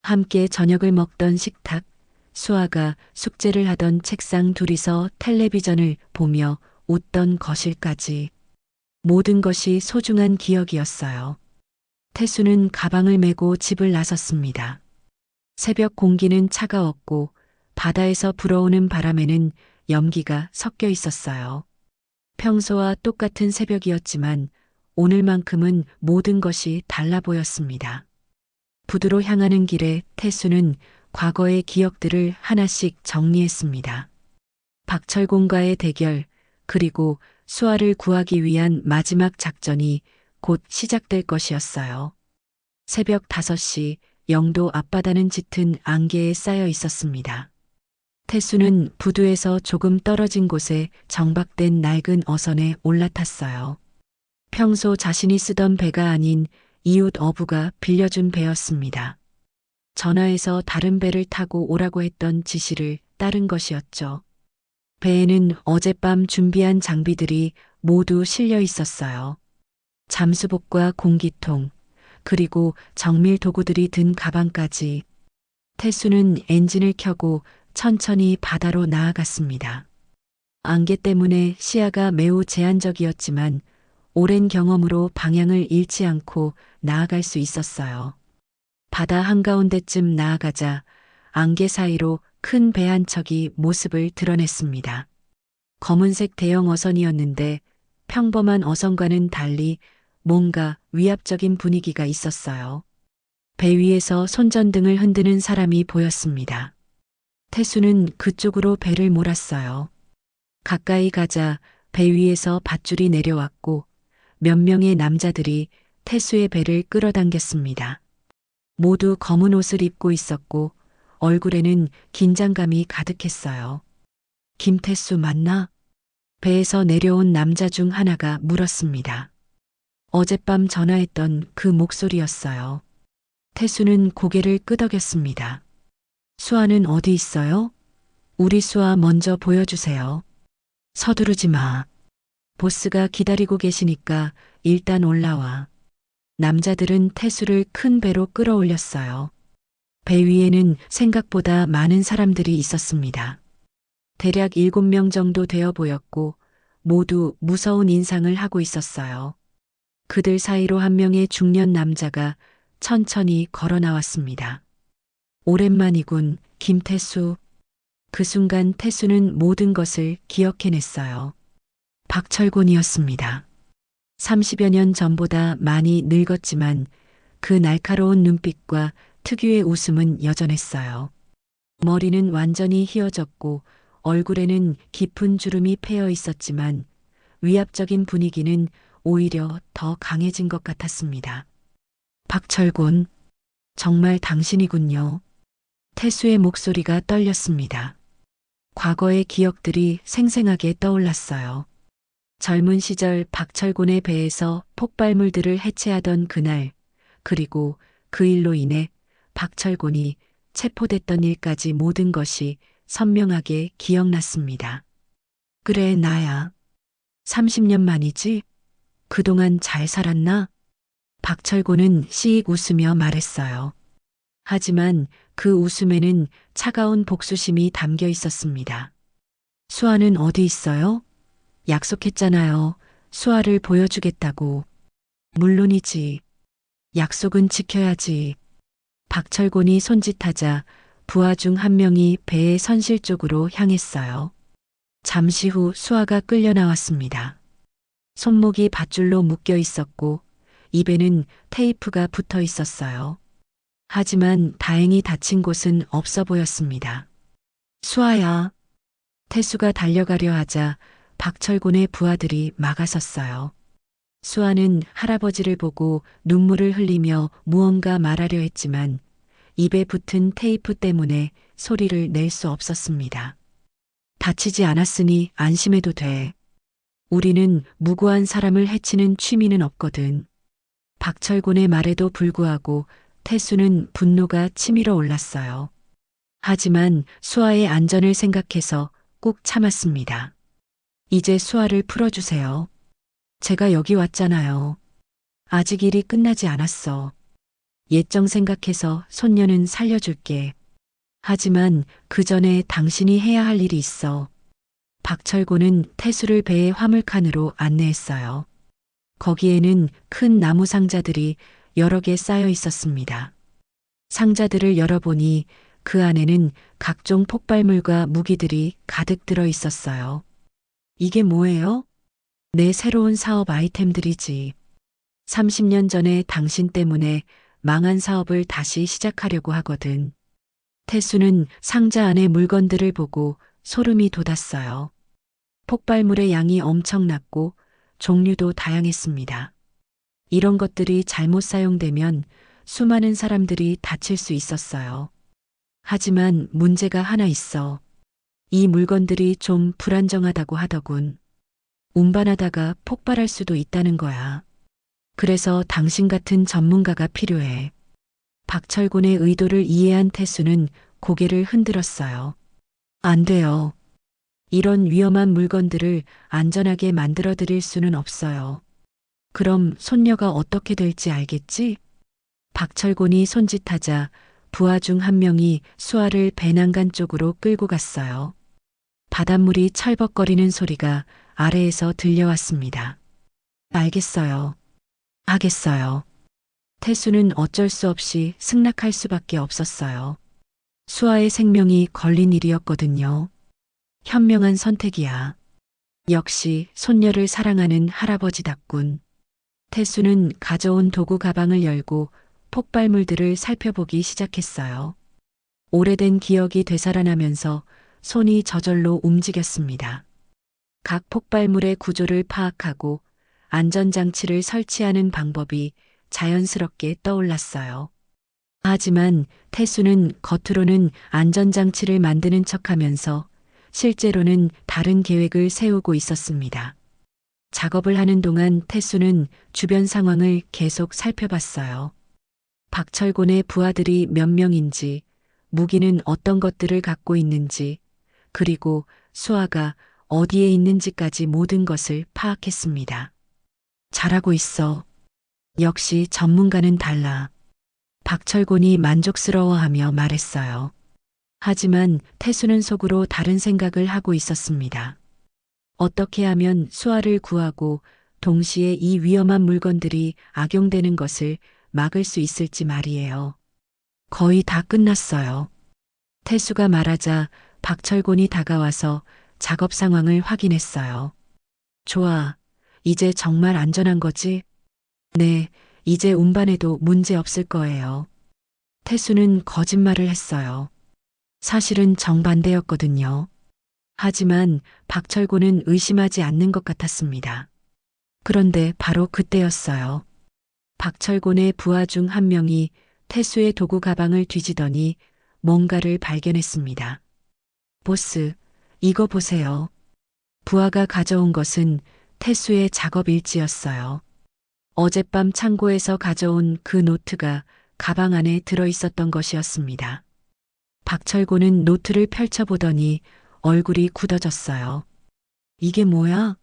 B: 함께 저녁을 먹던 식탁, 수아가 숙제를 하던 책상 둘이서 텔레비전을 보며 웃던 거실까지 모든 것이 소중한 기억이었어요. 태수는 가방을 메고 집을 나섰습니다. 새벽 공기는 차가웠고 바다에서 불어오는 바람에는 염기가 섞여 있었어요. 평소와 똑같은 새벽이었지만 오늘만큼은 모든 것이 달라 보였습니다. 부두로 향하는 길에 태수는 과거의 기억들을 하나씩 정리했습니다. 박철곤과의 대결, 그리고 수아를 구하기 위한 마지막 작전이 곧 시작될 것이었어요. 새벽 5시 영도 앞바다는 짙은 안개에 쌓여 있었습니다. 태수는 부두에서 조금 떨어진 곳에 정박된 낡은 어선에 올라탔어요. 평소 자신이 쓰던 배가 아닌 이웃 어부가 빌려준 배였습니다. 전화해서 다른 배를 타고 오라고 했던 지시를 따른 것이었죠. 배에는 어젯밤 준비한 장비들이 모두 실려 있었어요. 잠수복과 공기통, 그리고 정밀 도구들이 든 가방까지. 태수는 엔진을 켜고 천천히 바다로 나아갔습니다. 안개 때문에 시야가 매우 제한적이었지만 오랜 경험으로 방향을 잃지 않고 나아갈 수 있었어요. 바다 한가운데쯤 나아가자 안개 사이로 큰 배 한 척이 모습을 드러냈습니다. 검은색 대형 어선이었는데 평범한 어선과는 달리 뭔가 위압적인 분위기가 있었어요. 배 위에서 손전등을 흔드는 사람이 보였습니다. 태수는 그쪽으로 배를 몰았어요. 가까이 가자 배 위에서 밧줄이 내려왔고 몇 명의 남자들이 태수의 배를 끌어당겼습니다. 모두 검은 옷을 입고 있었고 얼굴에는 긴장감이 가득했어요. 김태수 맞나? 배에서 내려온 남자 중 하나가 물었습니다. 어젯밤 전화했던 그 목소리였어요. 태수는 고개를 끄덕였습니다. 수아는 어디 있어요? 우리 수아 먼저 보여주세요. 서두르지 마. 보스가 기다리고 계시니까 일단 올라와. 남자들은 태수를 큰 배로 끌어올렸어요. 배 위에는 생각보다 많은 사람들이 있었습니다. 대략 7명 정도 되어 보였고 모두 무서운 인상을 하고 있었어요. 그들 사이로 한 명의 중년 남자가 천천히 걸어 나왔습니다. 오랜만이군, 김태수. 그 순간 태수는 모든 것을 기억해냈어요. 박철곤이었습니다. 30여 년 전보다 많이 늙었지만 그 날카로운 눈빛과 특유의 웃음은 여전했어요. 머리는 완전히 휘어졌고 얼굴에는 깊은 주름이 패여 있었지만 위압적인 분위기는 오히려 더 강해진 것 같았습니다. 박철곤, 정말 당신이군요. 태수의 목소리가 떨렸습니다. 과거의 기억들이 생생하게 떠올랐어요. 젊은 시절 박철곤의 배에서 폭발물들을 해체하던 그날, 그리고 그 일로 인해 박철곤이 체포됐던 일까지 모든 것이 선명하게 기억났습니다. 그래, 나야. 30년 만이지? 그동안 잘 살았나? 박철곤은 씩 웃으며 말했어요. 하지만 그 웃음에는 차가운 복수심이 담겨 있었습니다. 수아는 어디 있어요? 약속했잖아요. 수아를 보여주겠다고. 물론이지. 약속은 지켜야지. 박철곤이 손짓하자 부하 중 한 명이 배의 선실 쪽으로 향했어요. 잠시 후 수아가 끌려 나왔습니다. 손목이 밧줄로 묶여 있었고 입에는 테이프가 붙어 있었어요. 하지만 다행히 다친 곳은 없어 보였습니다. 수아야. 태수가 달려가려 하자 박철곤의 부하들이 막아섰어요. 수아는 할아버지를 보고 눈물을 흘리며 무언가 말하려 했지만 입에 붙은 테이프 때문에 소리를 낼 수 없었습니다. 다치지 않았으니 안심해도 돼. 우리는 무고한 사람을 해치는 취미는 없거든. 박철곤의 말에도 불구하고 태수는 분노가 치밀어 올랐어요. 하지만 수아의 안전을 생각해서 꾹 참았습니다. 이제 수아를 풀어주세요. 제가 여기 왔잖아요. 아직 일이 끝나지 않았어. 예정 생각해서 손녀는 살려줄게. 하지만 그 전에 당신이 해야 할 일이 있어. 박철곤은 태수를 배의 화물칸으로 안내했어요. 거기에는 큰 나무 상자들이 여러 개 쌓여 있었습니다. 상자들을 열어보니 그 안에는 각종 폭발물과 무기들이 가득 들어 있었어요. 이게 뭐예요? 내 새로운 사업 아이템들이지. 30년 전에 당신 때문에 망한 사업을 다시 시작하려고 하거든. 태수는 상자 안의 물건들을 보고 소름이 돋았어요. 폭발물의 양이 엄청났고 종류도 다양했습니다. 이런 것들이 잘못 사용되면 수많은 사람들이 다칠 수 있었어요. 하지만 문제가 하나 있어. 이 물건들이 좀 불안정하다고 하더군. 운반하다가 폭발할 수도 있다는 거야. 그래서 당신 같은 전문가가 필요해. 박철곤의 의도를 이해한 태수는 고개를 흔들었어요. 안 돼요. 이런 위험한 물건들을 안전하게 만들어 드릴 수는 없어요. 그럼 손녀가 어떻게 될지 알겠지? 박철곤이 손짓하자 부하 중 한 명이 수아를 배난간 쪽으로 끌고 갔어요. 바닷물이 철벅거리는 소리가 아래에서 들려왔습니다. 알겠어요. 하겠어요. 태수는 어쩔 수 없이 승낙할 수밖에 없었어요. 수아의 생명이 걸린 일이었거든요. 현명한 선택이야. 역시 손녀를 사랑하는 할아버지답군. 태수는 가져온 도구 가방을 열고 폭발물들을 살펴보기 시작했어요. 오래된 기억이 되살아나면서 손이 저절로 움직였습니다. 각 폭발물의 구조를 파악하고 안전장치를 설치하는 방법이 자연스럽게 떠올랐어요. 하지만 태수는 겉으로는 안전장치를 만드는 척하면서 실제로는 다른 계획을 세우고 있었습니다. 작업을 하는 동안 태수는 주변 상황을 계속 살펴봤어요. 박철곤의 부하들이 몇 명인지, 무기는 어떤 것들을 갖고 있는지, 그리고 수아가 어디에 있는지까지 모든 것을 파악했습니다. 잘하고 있어. 역시 전문가는 달라. 박철곤이 만족스러워하며 말했어요. 하지만 태수는 속으로 다른 생각을 하고 있었습니다. 어떻게 하면 수아를 구하고 동시에 이 위험한 물건들이 악용되는 것을 막을 수 있을지 말이에요. 거의 다 끝났어요. 태수가 말하자 박철곤이 다가와서 작업 상황을 확인했어요. 좋아. 이제 정말 안전한 거지? 네, 이제 운반해도 문제 없을 거예요. 태수는 거짓말을 했어요. 사실은 정반대였거든요. 하지만 박철곤은 의심하지 않는 것 같았습니다. 그런데 바로 그때였어요. 박철곤의 부하 중 한 명이 태수의 도구 가방을 뒤지더니 뭔가를 발견했습니다. 보스, 이거 보세요. 부하가 가져온 것은 태수의 작업 일지였어요. 어젯밤 창고에서 가져온 그 노트가 가방 안에 들어 있었던 것이었습니다. 박철곤은 노트를 펼쳐보더니 얼굴이 굳어졌어요. 이게 뭐야?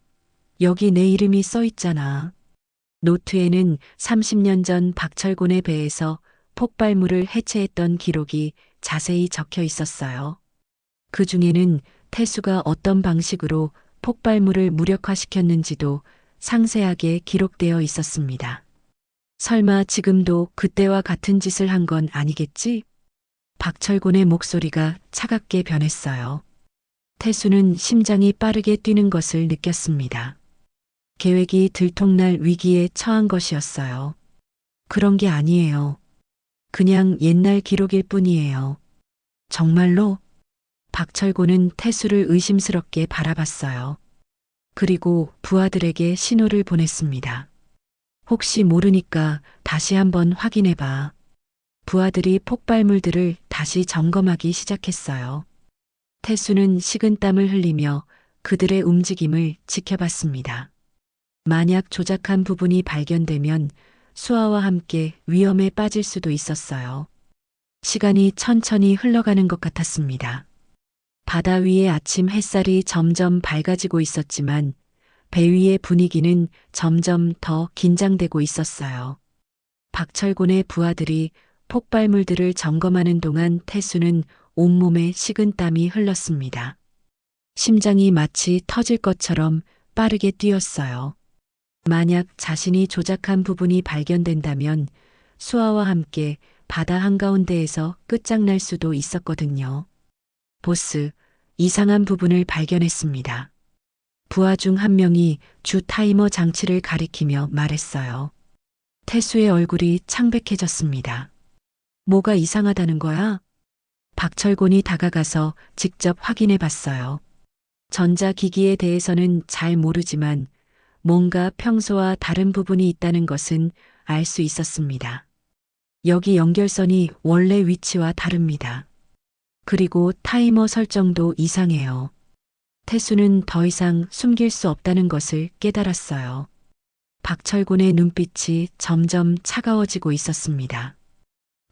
B: 여기 내 이름이 써 있잖아. 노트에는 30년 전 박철곤의 배에서 폭발물을 해체했던 기록이 자세히 적혀 있었어요. 그 중에는 태수가 어떤 방식으로 폭발물을 무력화시켰는지도 상세하게 기록되어 있었습니다. 설마 지금도 그때와 같은 짓을 한 건 아니겠지? 박철곤의 목소리가 차갑게 변했어요. 태수는 심장이 빠르게 뛰는 것을 느꼈습니다. 계획이 들통날 위기에 처한 것이었어요. 그런 게 아니에요. 그냥 옛날 기록일 뿐이에요. 정말로? 박철곤은 태수를 의심스럽게 바라봤어요. 그리고 부하들에게 신호를 보냈습니다. 혹시 모르니까 다시 한번 확인해봐. 부하들이 폭발물들을 다시 점검하기 시작했어요. 태수는 식은땀을 흘리며 그들의 움직임을 지켜봤습니다. 만약 조작한 부분이 발견되면 수아와 함께 위험에 빠질 수도 있었어요. 시간이 천천히 흘러가는 것 같았습니다. 바다 위의 아침 햇살이 점점 밝아지고 있었지만 배 위의 분위기는 점점 더 긴장되고 있었어요. 박철곤의 부하들이 폭발물들을 점검하는 동안 태수는 온몸에 식은땀이 흘렀습니다. 심장이 마치 터질 것처럼 빠르게 뛰었어요. 만약 자신이 조작한 부분이 발견된다면 수아와 함께 바다 한가운데에서 끝장날 수도 있었거든요. 보스, 이상한 부분을 발견했습니다. 부하 중 한 명이 주 타이머 장치를 가리키며 말했어요. 태수의 얼굴이 창백해졌습니다. 뭐가 이상하다는 거야? 박철곤이 다가가서 직접 확인해 봤어요. 전자기기에 대해서는 잘 모르지만 뭔가 평소와 다른 부분이 있다는 것은 알 수 있었습니다. 여기 연결선이 원래 위치와 다릅니다. 그리고 타이머 설정도 이상해요. 태수는 더 이상 숨길 수 없다는 것을 깨달았어요. 박철곤의 눈빛이 점점 차가워지고 있었습니다.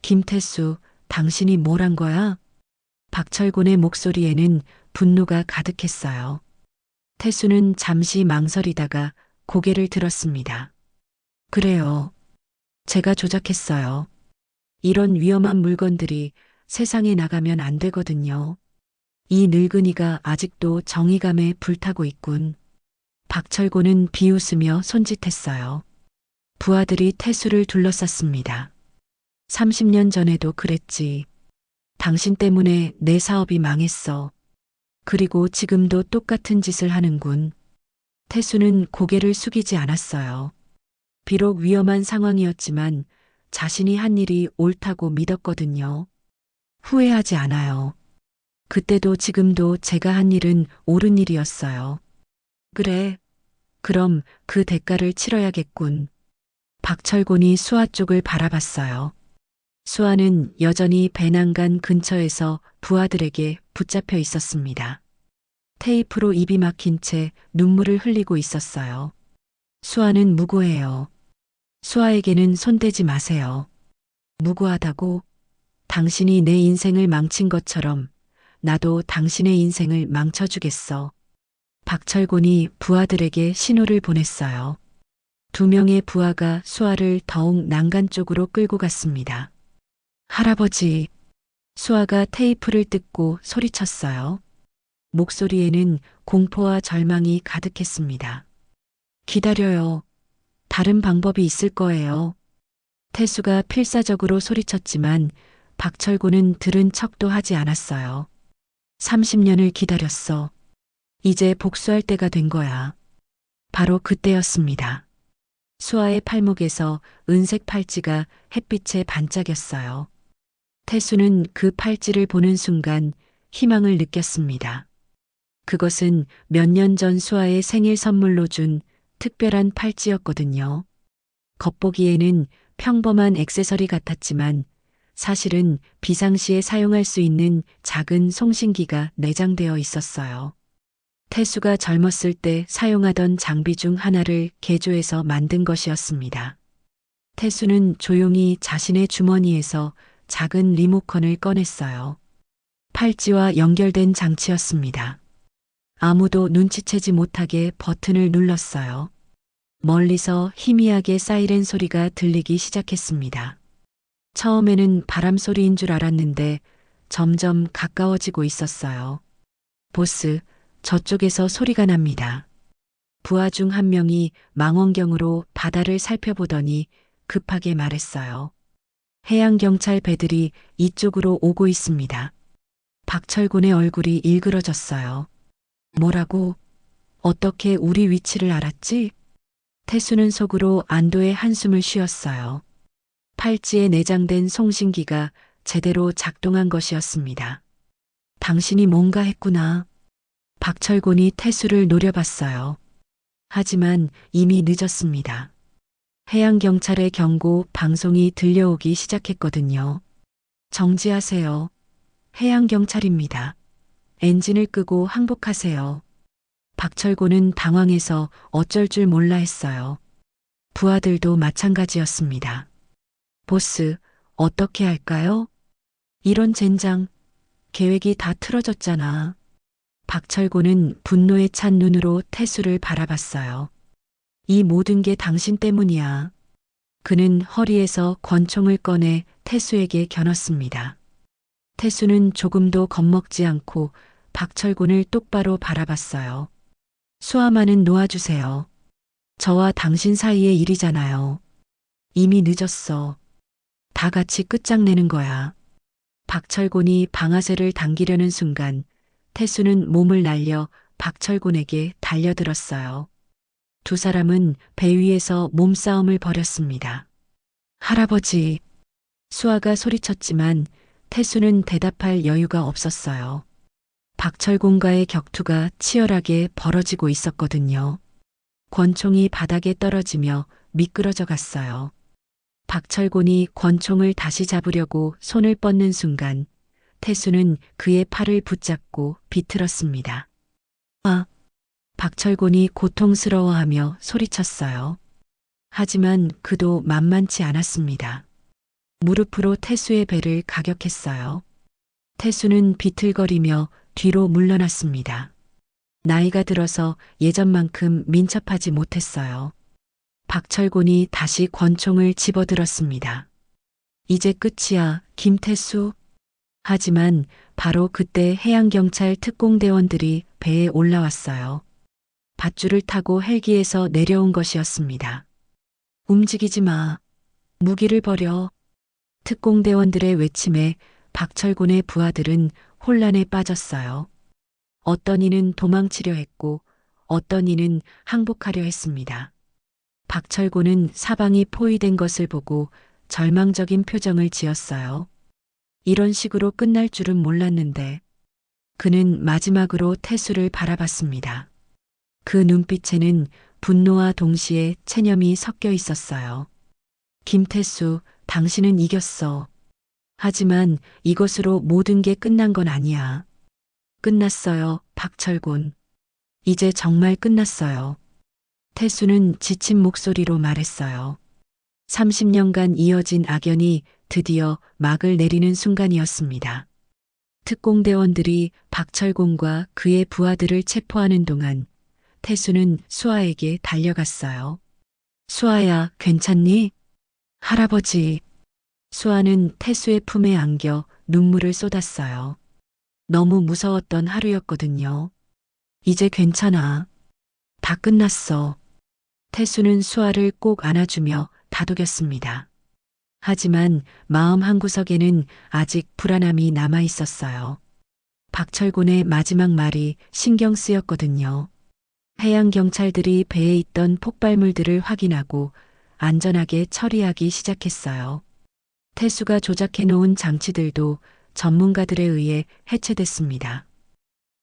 B: 김태수, 당신이 뭘 한 거야? 박철곤의 목소리에는 분노가 가득했어요. 태수는 잠시 망설이다가 고개를 들었습니다. 그래요. 제가 조작했어요. 이런 위험한 물건들이 세상에 나가면 안 되거든요. 이 늙은이가 아직도 정의감에 불타고 있군. 박철곤은 비웃으며 손짓했어요. 부하들이 태수를 둘러쌌습니다. 30년 전에도 그랬지. 당신 때문에 내 사업이 망했어. 그리고 지금도 똑같은 짓을 하는군. 태수는 고개를 숙이지 않았어요. 비록 위험한 상황이었지만 자신이 한 일이 옳다고 믿었거든요. 후회하지 않아요. 그때도 지금도 제가 한 일은 옳은 일이었어요. 그래. 그럼 그 대가를 치러야겠군. 박철곤이 수아 쪽을 바라봤어요. 수아는 여전히 배낭간 근처에서 부하들에게 붙잡혀 있었습니다. 테이프로 입이 막힌 채 눈물을 흘리고 있었어요. 수아는 무고해요. 수아에게는 손대지 마세요. 무고하다고? 당신이 내 인생을 망친 것처럼 나도 당신의 인생을 망쳐주겠어. 박철곤이 부하들에게 신호를 보냈어요. 2명의 부하가 수아를 더욱 난간 쪽으로 끌고 갔습니다. 할아버지. 수아가 테이프를 뜯고 소리쳤어요. 목소리에는 공포와 절망이 가득했습니다. 기다려요. 다른 방법이 있을 거예요. 태수가 필사적으로 소리쳤지만 박철곤은 들은 척도 하지 않았어요. 30년을 기다렸어. 이제 복수할 때가 된 거야. 바로 그때였습니다. 수아의 팔목에서 은색 팔찌가 햇빛에 반짝였어요. 태수는 그 팔찌를 보는 순간 희망을 느꼈습니다. 그것은 몇 년 전 수아의 생일 선물로 준 특별한 팔찌였거든요. 겉보기에는 평범한 액세서리 같았지만 사실은 비상시에 사용할 수 있는 작은 송신기가 내장되어 있었어요. 태수가 젊었을 때 사용하던 장비 중 하나를 개조해서 만든 것이었습니다. 태수는 조용히 자신의 주머니에서 작은 리모컨을 꺼냈어요. 팔찌와 연결된 장치였습니다. 아무도 눈치채지 못하게 버튼을 눌렀어요. 멀리서 희미하게 사이렌 소리가 들리기 시작했습니다. 처음에는 바람 소리인 줄 알았는데 점점 가까워지고 있었어요. 보스, 저쪽에서 소리가 납니다. 부하 중 한 명이 망원경으로 바다를 살펴보더니 급하게 말했어요. 해양경찰 배들이 이쪽으로 오고 있습니다. 박철곤의 얼굴이 일그러졌어요. 뭐라고? 어떻게 우리 위치를 알았지? 태수는 속으로 안도의 한숨을 쉬었어요. 팔찌에 내장된 송신기가 제대로 작동한 것이었습니다. 당신이 뭔가 했구나. 박철곤이 태수를 노려봤어요. 하지만 이미 늦었습니다. 해양경찰의 경고 방송이 들려오기 시작했거든요. 정지하세요. 해양경찰입니다. 엔진을 끄고 항복하세요. 박철곤은 당황해서 어쩔 줄 몰라 했어요. 부하들도 마찬가지였습니다. 보스, 어떻게 할까요? 이런 젠장, 계획이 다 틀어졌잖아. 박철곤은 분노에 찬 눈으로 태수를 바라봤어요. 이 모든 게 당신 때문이야. 그는 허리에서 권총을 꺼내 태수에게 겨눴습니다. 태수는 조금도 겁먹지 않고 박철곤을 똑바로 바라봤어요. 수아만은 놓아주세요. 저와 당신 사이의 일이잖아요. 이미 늦었어. 다 같이 끝장내는 거야. 박철곤이 방아쇠를 당기려는 순간 태수는 몸을 날려 박철곤에게 달려들었어요. 두 사람은 배 위에서 몸싸움을 벌였습니다. 할아버지. 수아가 소리쳤지만 태수는 대답할 여유가 없었어요. 박철곤과의 격투가 치열하게 벌어지고 있었거든요. 권총이 바닥에 떨어지며 미끄러져 갔어요. 박철곤이 권총을 다시 잡으려고 손을 뻗는 순간 태수는 그의 팔을 붙잡고 비틀었습니다. 아! 박철곤이 고통스러워하며 소리쳤어요. 하지만 그도 만만치 않았습니다. 무릎으로 태수의 배를 가격했어요. 태수는 비틀거리며 뒤로 물러났습니다. 나이가 들어서 예전만큼 민첩하지 못했어요. 박철곤이 다시 권총을 집어들었습니다. 이제 끝이야, 김태수. 하지만 바로 그때 해양경찰 특공대원들이 배에 올라왔어요. 밧줄을 타고 헬기에서 내려온 것이었습니다. 움직이지 마. 무기를 버려. 특공대원들의 외침에 박철곤의 부하들은 혼란에 빠졌어요. 어떤 이는 도망치려 했고 어떤 이는 항복하려 했습니다. 박철곤은 사방이 포위된 것을 보고 절망적인 표정을 지었어요. 이런 식으로 끝날 줄은 몰랐는데 그는 마지막으로 태수를 바라봤습니다. 그 눈빛에는 분노와 동시에 체념이 섞여 있었어요. 김태수, 당신은 이겼어. 하지만 이것으로 모든 게 끝난 건 아니야. 끝났어요, 박철곤. 이제 정말 끝났어요. 태수는 지친 목소리로 말했어요. 30년간 이어진 악연이 드디어 막을 내리는 순간이었습니다. 특공대원들이 박철곤과 그의 부하들을 체포하는 동안 태수는 수아에게 달려갔어요. 수아야, 괜찮니? 할아버지. 수아는 태수의 품에 안겨 눈물을 쏟았어요. 너무 무서웠던 하루였거든요. 이제 괜찮아. 다 끝났어. 태수는 수아를 꼭 안아주며 다독였습니다. 하지만 마음 한구석에는 아직 불안함이 남아 있었어요. 박철곤의 마지막 말이 신경 쓰였거든요. 해양 경찰들이 배에 있던 폭발물들을 확인하고 안전하게 처리하기 시작했어요. 태수가 조작해 놓은 장치들도 전문가들에 의해 해체됐습니다.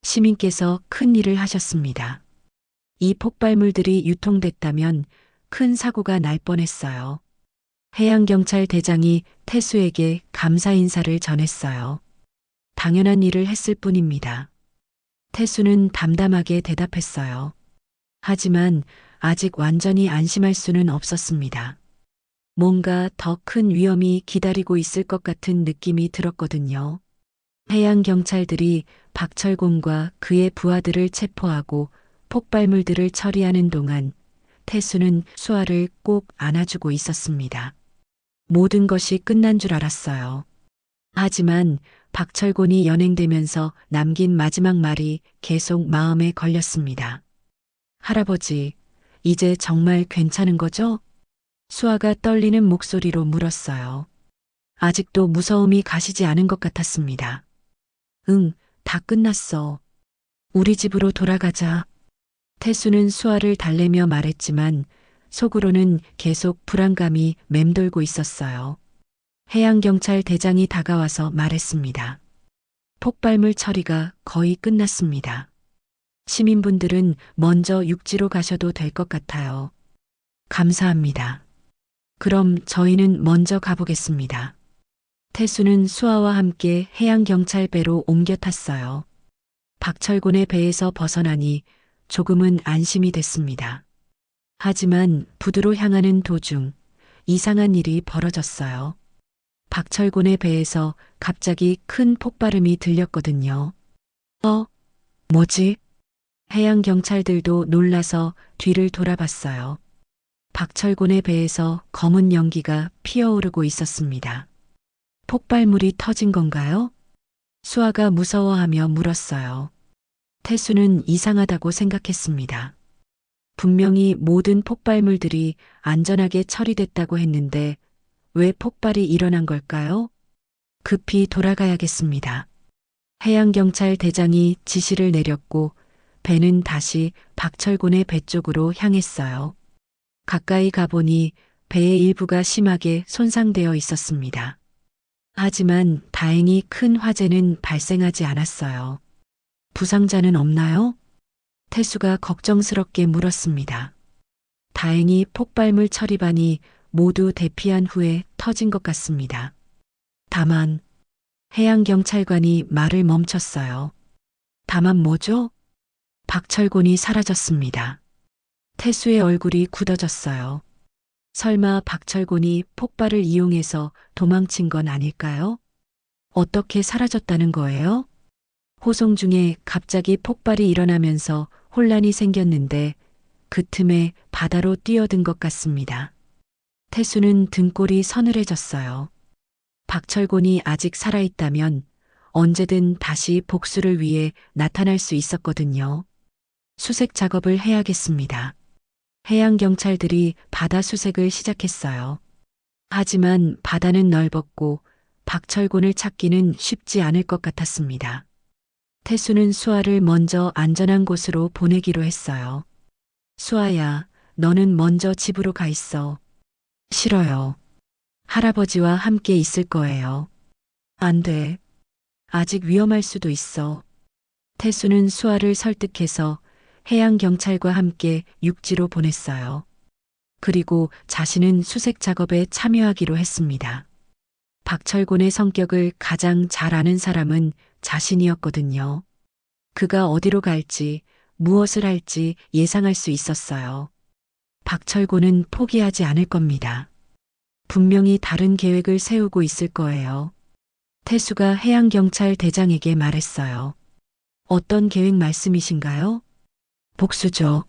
B: 시민께서 큰 일을 하셨습니다. 이 폭발물들이 유통됐다면 큰 사고가 날 뻔했어요. 해양경찰 대장이 태수에게 감사 인사를 전했어요. 당연한 일을 했을 뿐입니다. 태수는 담담하게 대답했어요. 하지만 아직 완전히 안심할 수는 없었습니다. 뭔가 더 큰 위험이 기다리고 있을 것 같은 느낌이 들었거든요. 해양경찰들이 박철곤과 그의 부하들을 체포하고 폭발물들을 처리하는 동안 태수는 수아를 꼭 안아주고 있었습니다. 모든 것이 끝난 줄 알았어요. 하지만 박철곤이 연행되면서 남긴 마지막 말이 계속 마음에 걸렸습니다. 할아버지, 이제 정말 괜찮은 거죠? 수아가 떨리는 목소리로 물었어요. 아직도 무서움이 가시지 않은 것 같았습니다. 응, 다 끝났어. 우리 집으로 돌아가자. 태수는 수아를 달래며 말했지만 속으로는 계속 불안감이 맴돌고 있었어요. 해양경찰 대장이 다가와서 말했습니다. 폭발물 처리가 거의 끝났습니다. 시민분들은 먼저 육지로 가셔도 될 것 같아요. 감사합니다. 그럼 저희는 먼저 가보겠습니다. 태수는 수아와 함께 해양경찰 배로 옮겨 탔어요. 박철곤의 배에서 벗어나니 조금은 안심이 됐습니다. 하지만 부두로 향하는 도중 이상한 일이 벌어졌어요. 박철곤의 배에서 갑자기 큰 폭발음이 들렸거든요. 뭐지? 해양 경찰들도 놀라서 뒤를 돌아봤어요. 박철곤의 배에서 검은 연기가 피어오르고 있었습니다. 폭발물이 터진 건가요? 수아가 무서워하며 물었어요. 태수는 이상하다고 생각했습니다. 분명히 모든 폭발물들이 안전하게 처리됐다고 했는데 왜 폭발이 일어난 걸까요? 급히 돌아가야겠습니다. 해양경찰 대장이 지시를 내렸고 배는 다시 박철곤의 배 쪽으로 향했어요. 가까이 가보니 배의 일부가 심하게 손상되어 있었습니다. 하지만 다행히 큰 화재는 발생하지 않았어요. 부상자는 없나요? 태수가 걱정스럽게 물었습니다. 다행히 폭발물 처리반이 모두 대피한 후에 터진 것 같습니다. 다만 해양경찰관이 말을 멈췄어요. 다만 뭐죠? 박철곤이 사라졌습니다. 태수의 얼굴이 굳어졌어요. 설마 박철곤이 폭발을 이용해서 도망친 건 아닐까요? 어떻게 사라졌다는 거예요? 호송 중에 갑자기 폭발이 일어나면서 혼란이 생겼는데 그 틈에 바다로 뛰어든 것 같습니다. 태수는 등골이 서늘해졌어요. 박철곤이 아직 살아있다면 언제든 다시 복수를 위해 나타날 수 있었거든요. 수색 작업을 해야겠습니다. 해양경찰들이 바다 수색을 시작했어요. 하지만 바다는 넓었고 박철곤을 찾기는 쉽지 않을 것 같았습니다. 태수는 수아를 먼저 안전한 곳으로 보내기로 했어요. 수아야, 너는 먼저 집으로 가 있어. 싫어요. 할아버지와 함께 있을 거예요. 안 돼. 아직 위험할 수도 있어. 태수는 수아를 설득해서 해양경찰과 함께 육지로 보냈어요. 그리고 자신은 수색 작업에 참여하기로 했습니다. 박철곤의 성격을 가장 잘 아는 사람은 자신이었거든요. 그가 어디로 갈지, 무엇을 할지 예상할 수 있었어요. 박철곤은 포기하지 않을 겁니다. 분명히 다른 계획을 세우고 있을 거예요. 태수가 해양경찰 대장에게 말했어요. 어떤 계획 말씀이신가요? 복수죠.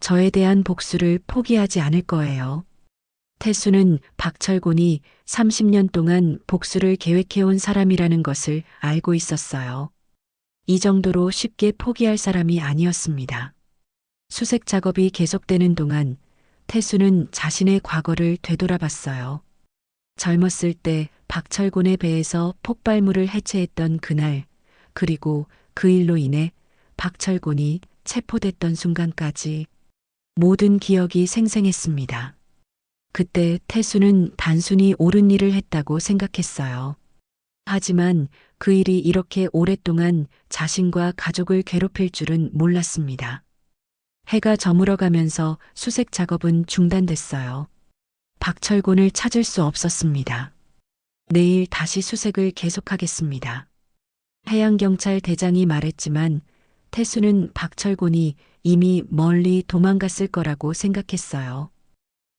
B: 저에 대한 복수를 포기하지 않을 거예요. 태수는 박철곤이 30년 동안 복수를 계획해온 사람이라는 것을 알고 있었어요. 이 정도로 쉽게 포기할 사람이 아니었습니다. 수색 작업이 계속되는 동안 태수는 자신의 과거를 되돌아봤어요. 젊었을 때 박철곤의 배에서 폭발물을 해체했던 그날, 그리고 그 일로 인해 박철곤이 체포됐던 순간까지 모든 기억이 생생했습니다. 그때 태수는 단순히 옳은 일을 했다고 생각했어요. 하지만 그 일이 이렇게 오랫동안 자신과 가족을 괴롭힐 줄은 몰랐습니다. 해가 저물어가면서 수색 작업은 중단됐어요. 박철곤을 찾을 수 없었습니다. 내일 다시 수색을 계속하겠습니다. 해양경찰 대장이 말했지만 태수는 박철곤이 이미 멀리 도망갔을 거라고 생각했어요.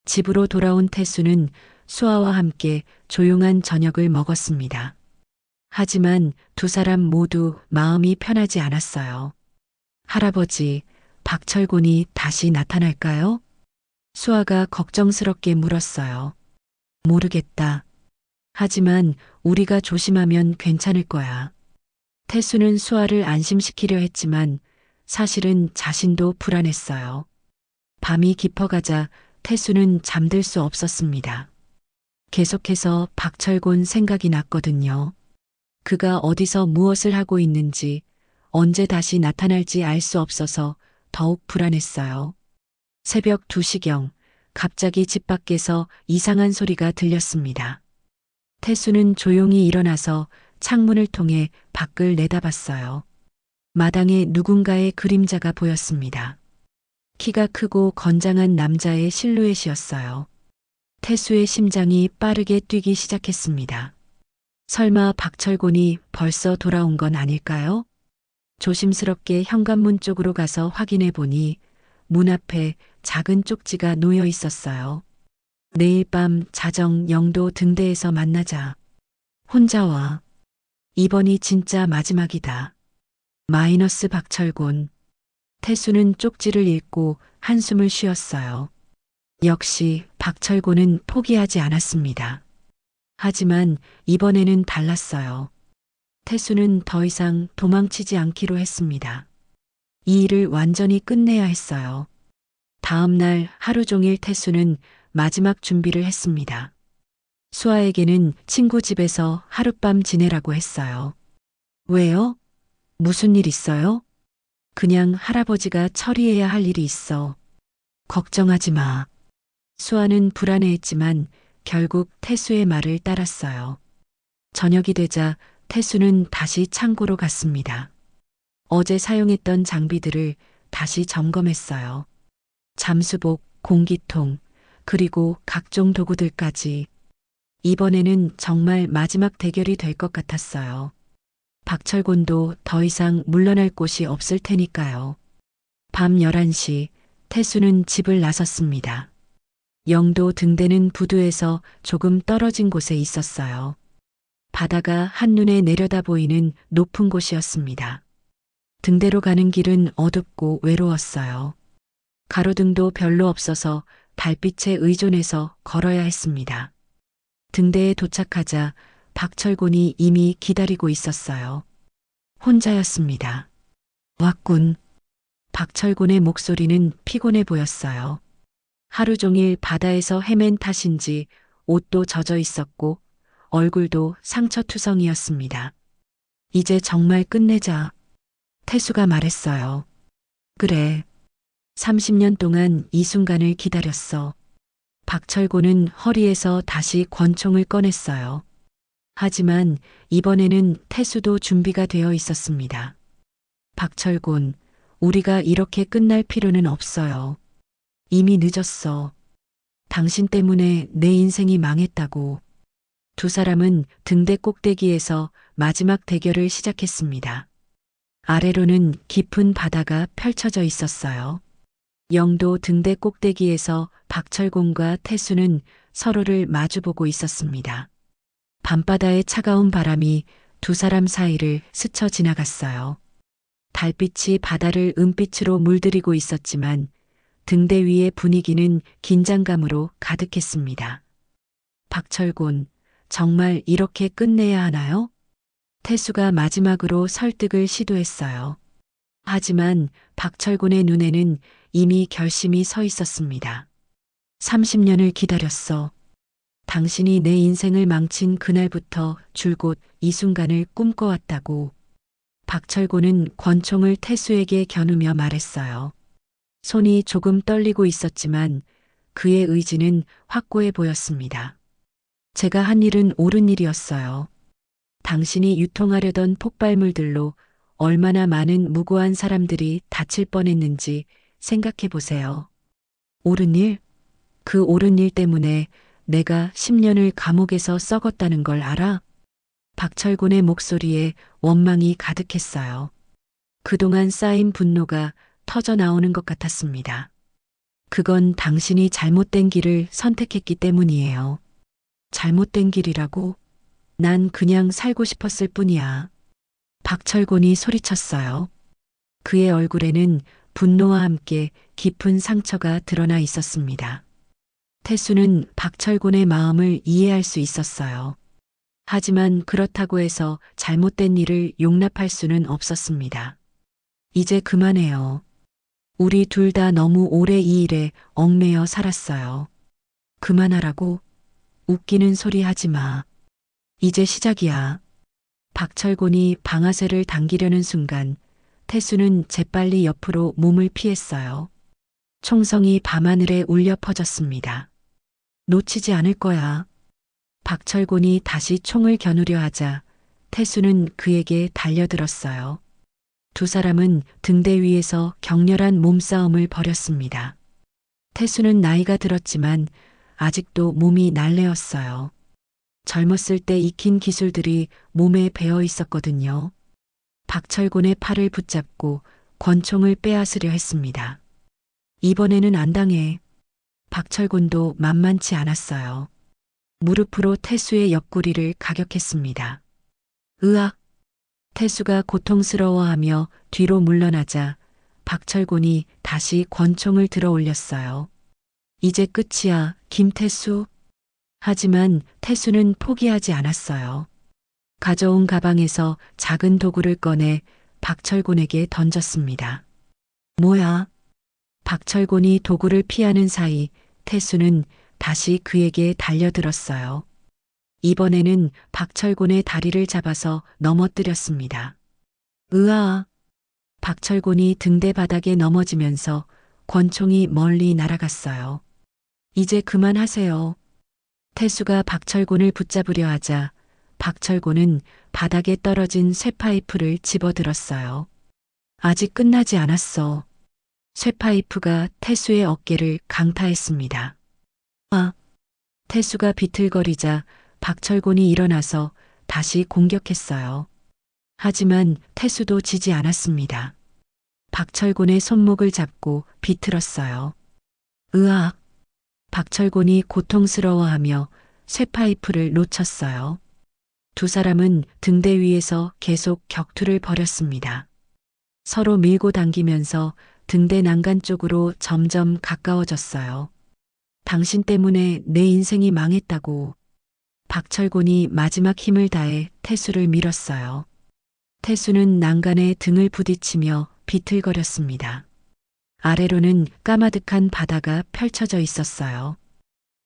B: 집으로 돌아온 태수는 수아와 함께 조용한 저녁을 먹었습니다. 하지만 두 사람 모두 마음이 편하지 않았어요. 할아버지, 박철곤이 다시 나타날까요? 수아가 걱정스럽게 물었어요. 모르겠다. 하지만 우리가 조심하면 괜찮을 거야. 태수는 수아를 안심시키려 했지만 사실은 자신도 불안했어요. 밤이 깊어가자 태수는 잠들 수 없었습니다. 계속해서 박철곤 생각이 났거든요. 그가 어디서 무엇을 하고 있는지, 언제 다시 나타날지 알 수 없어서 더욱 불안했어요. 새벽 2시경 갑자기 집 밖에서 이상한 소리가 들렸습니다. 태수는 조용히 일어나서 창문을 통해 밖을 내다봤어요. 마당에 누군가의 그림자가 보였습니다. 키가 크고 건장한 남자의 실루엣이었어요. 태수의 심장이 빠르게 뛰기 시작했습니다. 설마 박철곤이 벌써 돌아온 건 아닐까요? 조심스럽게 현관문 쪽으로 가서 확인해 보니 문 앞에 작은 쪽지가 놓여 있었어요. 내일 밤 자정 영도 등대에서 만나자. 혼자 와. 이번이 진짜 마지막이다. 마이너스 박철곤. 태수는 쪽지를 읽고 한숨을 쉬었어요. 역시 박철곤은 포기하지 않았습니다. 하지만 이번에는 달랐어요. 태수는 더 이상 도망치지 않기로 했습니다. 이 일을 완전히 끝내야 했어요. 다음 날 하루 종일 태수는 마지막 준비를 했습니다. 수아에게는 친구 집에서 하룻밤 지내라고 했어요. 왜요? 무슨 일 있어요? 그냥 할아버지가 처리해야 할 일이 있어. 걱정하지 마. 수아는 불안해했지만 결국 태수의 말을 따랐어요. 저녁이 되자 태수는 다시 창고로 갔습니다. 어제 사용했던 장비들을 다시 점검했어요. 잠수복, 공기통, 그리고 각종 도구들까지. 이번에는 정말 마지막 대결이 될 것 같았어요. 박철곤도 더 이상 물러날 곳이 없을 테니까요. 밤 11시 태수는 집을 나섰습니다. 영도 등대는 부두에서 조금 떨어진 곳에 있었어요. 바다가 한눈에 내려다 보이는 높은 곳이었습니다. 등대로 가는 길은 어둡고 외로웠어요. 가로등도 별로 없어서 달빛에 의존해서 걸어야 했습니다. 등대에 도착하자 박철곤이 이미 기다리고 있었어요. 혼자였습니다. 왔군. 박철곤의 목소리는 피곤해 보였어요. 하루 종일 바다에서 헤맨 탓인지 옷도 젖어 있었고 얼굴도 상처투성이었습니다. 이제 정말 끝내자. 태수가 말했어요. 그래. 30년 동안 이 순간을 기다렸어. 박철곤은 허리에서 다시 권총을 꺼냈어요. 하지만 이번에는 태수도 준비가 되어 있었습니다. 박철곤, 우리가 이렇게 끝날 필요는 없어요. 이미 늦었어. 당신 때문에 내 인생이 망했다고. 두 사람은 등대 꼭대기에서 마지막 대결을 시작했습니다. 아래로는 깊은 바다가 펼쳐져 있었어요. 영도 등대 꼭대기에서 박철곤과 태수는 서로를 마주보고 있었습니다. 밤바다의 차가운 바람이 두 사람 사이를 스쳐 지나갔어요. 달빛이 바다를 은빛으로 물들이고 있었지만 등대 위의 분위기는 긴장감으로 가득했습니다. 박철곤, 정말 이렇게 끝내야 하나요? 태수가 마지막으로 설득을 시도했어요. 하지만 박철곤의 눈에는 이미 결심이 서 있었습니다. 30년을 기다렸어. 당신이 내 인생을 망친 그날부터 줄곧 이 순간을 꿈꿔왔다고. 박철곤은 권총을 태수에게 겨누며 말했어요. 손이 조금 떨리고 있었지만 그의 의지는 확고해 보였습니다. 제가 한 일은 옳은 일이었어요. 당신이 유통하려던 폭발물들로 얼마나 많은 무고한 사람들이 다칠 뻔했는지 생각해 보세요. 옳은 일? 그 옳은 일 때문에 내가 10년을 감옥에서 썩었다는 걸 알아? 박철곤의 목소리에 원망이 가득했어요. 그동안 쌓인 분노가 터져 나오는 것 같았습니다. 그건 당신이 잘못된 길을 선택했기 때문이에요. 잘못된 길이라고? 난 그냥 살고 싶었을 뿐이야. 박철곤이 소리쳤어요. 그의 얼굴에는 분노와 함께 깊은 상처가 드러나 있었습니다. 태수는 박철곤의 마음을 이해할 수 있었어요. 하지만 그렇다고 해서 잘못된 일을 용납할 수는 없었습니다. 이제 그만해요. 우리 둘 다 너무 오래 이 일에 얽매여 살았어요. 그만하라고? 웃기는 소리 하지 마. 이제 시작이야. 박철곤이 방아쇠를 당기려는 순간 태수는 재빨리 옆으로 몸을 피했어요. 총성이 밤하늘에 울려 퍼졌습니다. 놓치지 않을 거야. 박철곤이 다시 총을 겨누려 하자 태수는 그에게 달려들었어요. 두 사람은 등대 위에서 격렬한 몸싸움을 벌였습니다. 태수는 나이가 들었지만 아직도 몸이 날래었어요. 젊었을 때 익힌 기술들이 몸에 배어 있었거든요. 박철곤의 팔을 붙잡고 권총을 빼앗으려 했습니다. 이번에는 안 당해. 박철곤도 만만치 않았어요. 무릎으로 태수의 옆구리를 가격했습니다. 으악! 태수가 고통스러워하며 뒤로 물러나자 박철곤이 다시 권총을 들어 올렸어요. 이제 끝이야, 김태수. 하지만 태수는 포기하지 않았어요. 가져온 가방에서 작은 도구를 꺼내 박철곤에게 던졌습니다. 뭐야? 박철곤이 도구를 피하는 사이 태수는 다시 그에게 달려들었어요. 이번에는 박철곤의 다리를 잡아서 넘어뜨렸습니다. 으아! 박철곤이 등대 바닥에 넘어지면서 권총이 멀리 날아갔어요. 이제 그만하세요. 태수가 박철곤을 붙잡으려 하자 박철곤은 바닥에 떨어진 쇠파이프를 집어들었어요. 아직 끝나지 않았어. 쇠파이프가 태수의 어깨를 강타했습니다. 아! 태수가 비틀거리자 박철곤이 일어나서 다시 공격했어요. 하지만 태수도 지지 않았습니다. 박철곤의 손목을 잡고 비틀었어요. 으악! 박철곤이 고통스러워하며 쇠파이프를 놓쳤어요. 두 사람은 등대 위에서 계속 격투를 벌였습니다. 서로 밀고 당기면서 등대 난간 쪽으로 점점 가까워졌어요. 당신 때문에 내 인생이 망했다고. 박철곤이 마지막 힘을 다해 태수를 밀었어요. 태수는 난간에 등을 부딪히며 비틀거렸습니다. 아래로는 까마득한 바다가 펼쳐져 있었어요.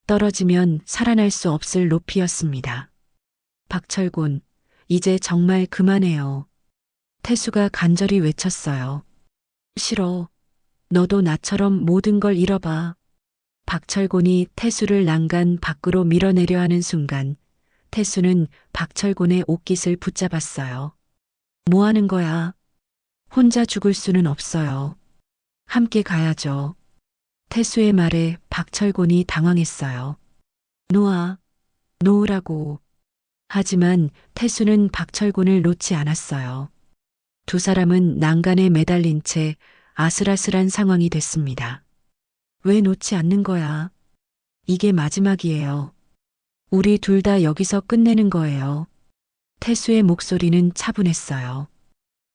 B: 떨어지면 살아날 수 없을 높이였습니다. 박철곤, 이제 정말 그만해요. 태수가 간절히 외쳤어요. 싫어. 너도 나처럼 모든 걸 잃어봐. 박철곤이 태수를 난간 밖으로 밀어내려 하는 순간 태수는 박철곤의 옷깃을 붙잡았어요. 뭐 하는 거야? 혼자 죽을 수는 없어요. 함께 가야죠. 태수의 말에 박철곤이 당황했어요. 놓아, 놓으라고. 하지만 태수는 박철곤을 놓지 않았어요. 두 사람은 난간에 매달린 채 아슬아슬한 상황이 됐습니다. 왜 놓지 않는 거야? 이게 마지막이에요. 우리 둘 다 여기서 끝내는 거예요. 태수의 목소리는 차분했어요.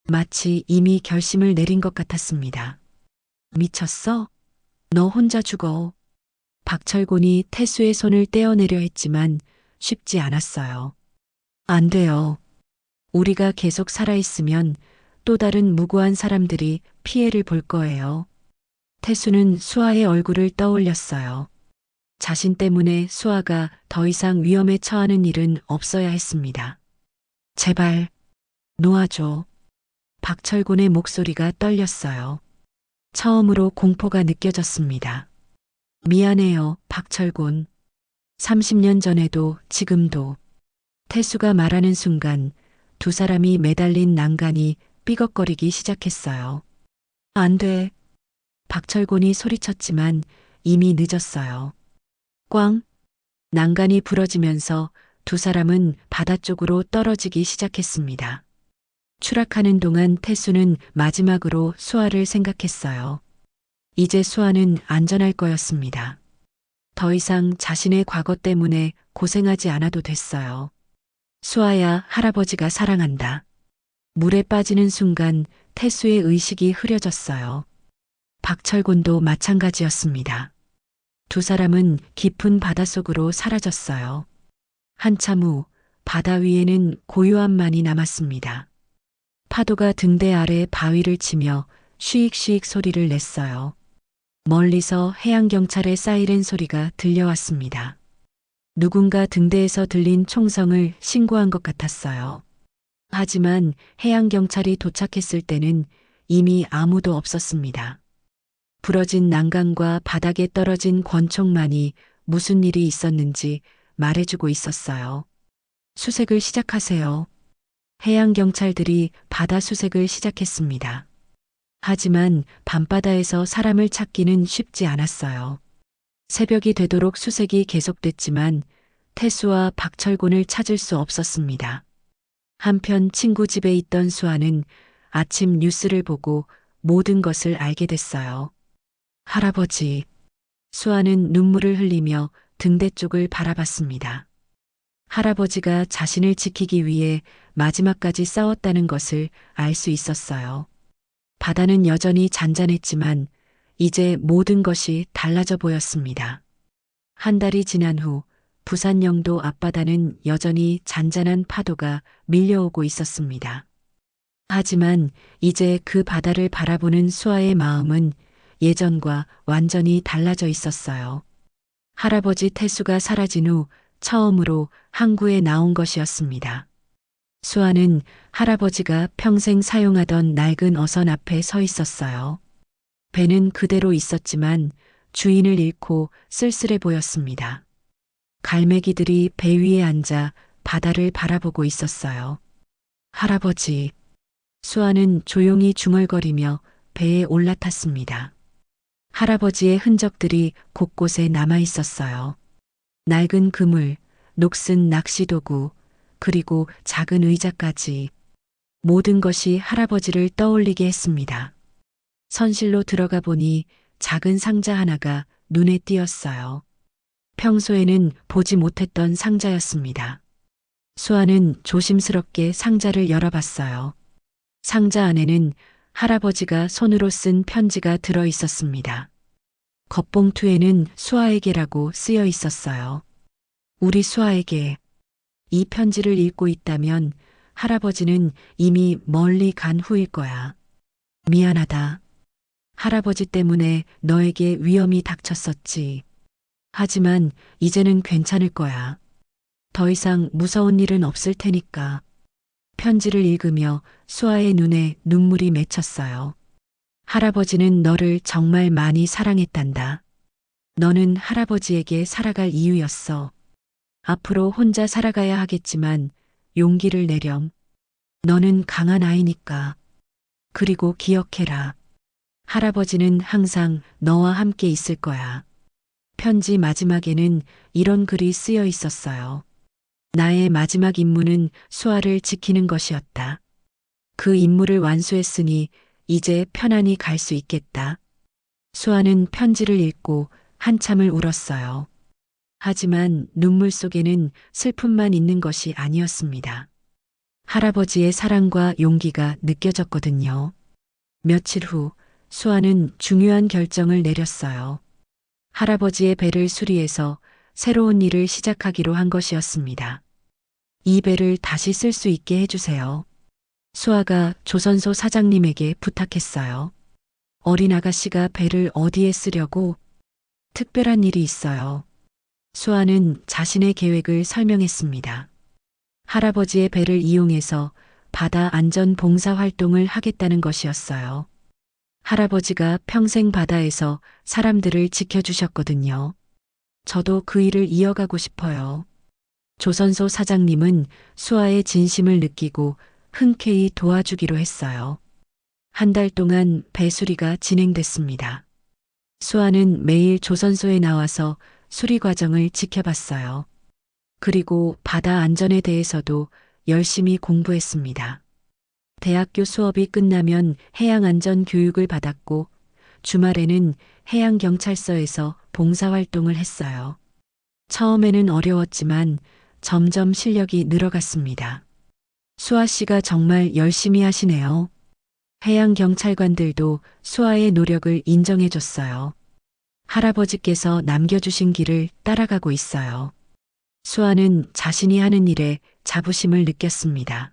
B: 마치 이미 결심을 내린 것 같았습니다. 미쳤어? 너 혼자 죽어. 박철곤이 태수의 손을 떼어내려 했지만 쉽지 않았어요. 안 돼요. 우리가 계속 살아있으면 또 다른 무고한 사람들이 피해를 볼 거예요. 태수는 수아의 얼굴을 떠올렸어요. 자신 때문에 수아가 더 이상 위험에 처하는 일은 없어야 했습니다. 제발, 놓아줘. 박철곤의 목소리가 떨렸어요. 처음으로 공포가 느껴졌습니다. 미안해요, 박철곤. 30년 전에도 지금도. 태수가 말하는 순간 두 사람이 매달린 난간이 삐걱거리기 시작했어요. 안 돼. 박철곤이 소리쳤지만 이미 늦었어요. 꽝! 난간이 부러지면서 두 사람은 바다 쪽으로 떨어지기 시작했습니다. 추락하는 동안 태수는 마지막으로 수아를 생각했어요. 이제 수아는 안전할 거였습니다. 더 이상 자신의 과거 때문에 고생하지 않아도 됐어요. 수아야, 할아버지가 사랑한다. 물에 빠지는 순간 태수의 의식이 흐려졌어요. 박철곤도 마찬가지였습니다. 두 사람은 깊은 바닷속으로 사라졌어요. 한참 후 바다 위에는 고요함만이 남았습니다. 파도가 등대 아래 바위를 치며 쉬익쉬익 소리를 냈어요. 멀리서 해양경찰의 사이렌 소리가 들려왔습니다. 누군가 등대에서 들린 총성을 신고한 것 같았어요. 하지만 해양경찰이 도착했을 때는 이미 아무도 없었습니다. 부러진 난간과 바닥에 떨어진 권총만이 무슨 일이 있었는지 말해주고 있었어요. 수색을 시작하세요. 해양경찰들이 바다 수색을 시작했습니다. 하지만 밤바다에서 사람을 찾기는 쉽지 않았어요. 새벽이 되도록 수색이 계속됐지만 태수와 박철곤을 찾을 수 없었습니다. 한편 친구 집에 있던 수아는 아침 뉴스를 보고 모든 것을 알게 됐어요. 할아버지. 수아는 눈물을 흘리며 등대 쪽을 바라봤습니다. 할아버지가 자신을 지키기 위해 마지막까지 싸웠다는 것을 알 수 있었어요. 바다는 여전히 잔잔했지만 이제 모든 것이 달라져 보였습니다. 한 달이 지난 후 부산 영도 앞바다는 여전히 잔잔한 파도가 밀려오고 있었습니다. 하지만 이제 그 바다를 바라보는 수아의 마음은 예전과 완전히 달라져 있었어요. 할아버지 태수가 사라진 후 처음으로 항구에 나온 것이었습니다. 수아는 할아버지가 평생 사용하던 낡은 어선 앞에 서 있었어요. 배는 그대로 있었지만 주인을 잃고 쓸쓸해 보였습니다. 갈매기들이 배 위에 앉아 바다를 바라보고 있었어요. 할아버지. 수아는 조용히 중얼거리며 배에 올라탔습니다. 할아버지의 흔적들이 곳곳에 남아 있었어요. 낡은 그물, 녹슨 낚시도구, 그리고 작은 의자까지 모든 것이 할아버지를 떠올리게 했습니다. 선실로 들어가 보니 작은 상자 하나가 눈에 띄었어요. 평소에는 보지 못했던 상자였습니다. 수아는 조심스럽게 상자를 열어봤어요. 상자 안에는 할아버지가 손으로 쓴 편지가 들어 있었습니다. 겉봉투에는 수아에게라고 쓰여 있었어요. 우리 수아에게. 이 편지를 읽고 있다면 할아버지는 이미 멀리 간 후일 거야. 미안하다. 할아버지 때문에 너에게 위험이 닥쳤었지. 하지만 이제는 괜찮을 거야. 더 이상 무서운 일은 없을 테니까. 편지를 읽으며 수아의 눈에 눈물이 맺혔어요. 할아버지는 너를 정말 많이 사랑했단다. 너는 할아버지에게 살아갈 이유였어. 앞으로 혼자 살아가야 하겠지만 용기를 내렴. 너는 강한 아이니까. 그리고 기억해라. 할아버지는 항상 너와 함께 있을 거야. 편지 마지막에는 이런 글이 쓰여 있었어요. 나의 마지막 임무는 수아를 지키는 것이었다. 그 임무를 완수했으니 이제 편안히 갈 수 있겠다. 수아는 편지를 읽고 한참을 울었어요. 하지만 눈물 속에는 슬픔만 있는 것이 아니었습니다. 할아버지의 사랑과 용기가 느껴졌거든요. 며칠 후 수아는 중요한 결정을 내렸어요. 할아버지의 배를 수리해서 새로운 일을 시작하기로 한 것이었습니다. 이 배를 다시 쓸 수 있게 해주세요. 수아가 조선소 사장님에게 부탁했어요. 어린 아가씨가 배를 어디에 쓰려고? 특별한 일이 있어요. 수아는 자신의 계획을 설명했습니다. 할아버지의 배를 이용해서 바다 안전 봉사 활동을 하겠다는 것이었어요. 할아버지가 평생 바다에서 사람들을 지켜주셨거든요. 저도 그 일을 이어가고 싶어요. 조선소 사장님은 수아의 진심을 느끼고 흔쾌히 도와주기로 했어요. 한 달 동안 배 수리가 진행됐습니다. 수아는 매일 조선소에 나와서 수리 과정을 지켜봤어요. 그리고 바다 안전에 대해서도 열심히 공부했습니다. 대학교 수업이 끝나면 해양안전 교육을 받았고 주말에는 해양경찰서에서 봉사활동을 했어요. 처음에는 어려웠지만 점점 실력이 늘어갔습니다. 수아 씨가 정말 열심히 하시네요. 해양경찰관들도 수아의 노력을 인정해줬어요. 할아버지께서 남겨주신 길을 따라가고 있어요. 수아는 자신이 하는 일에 자부심을 느꼈습니다.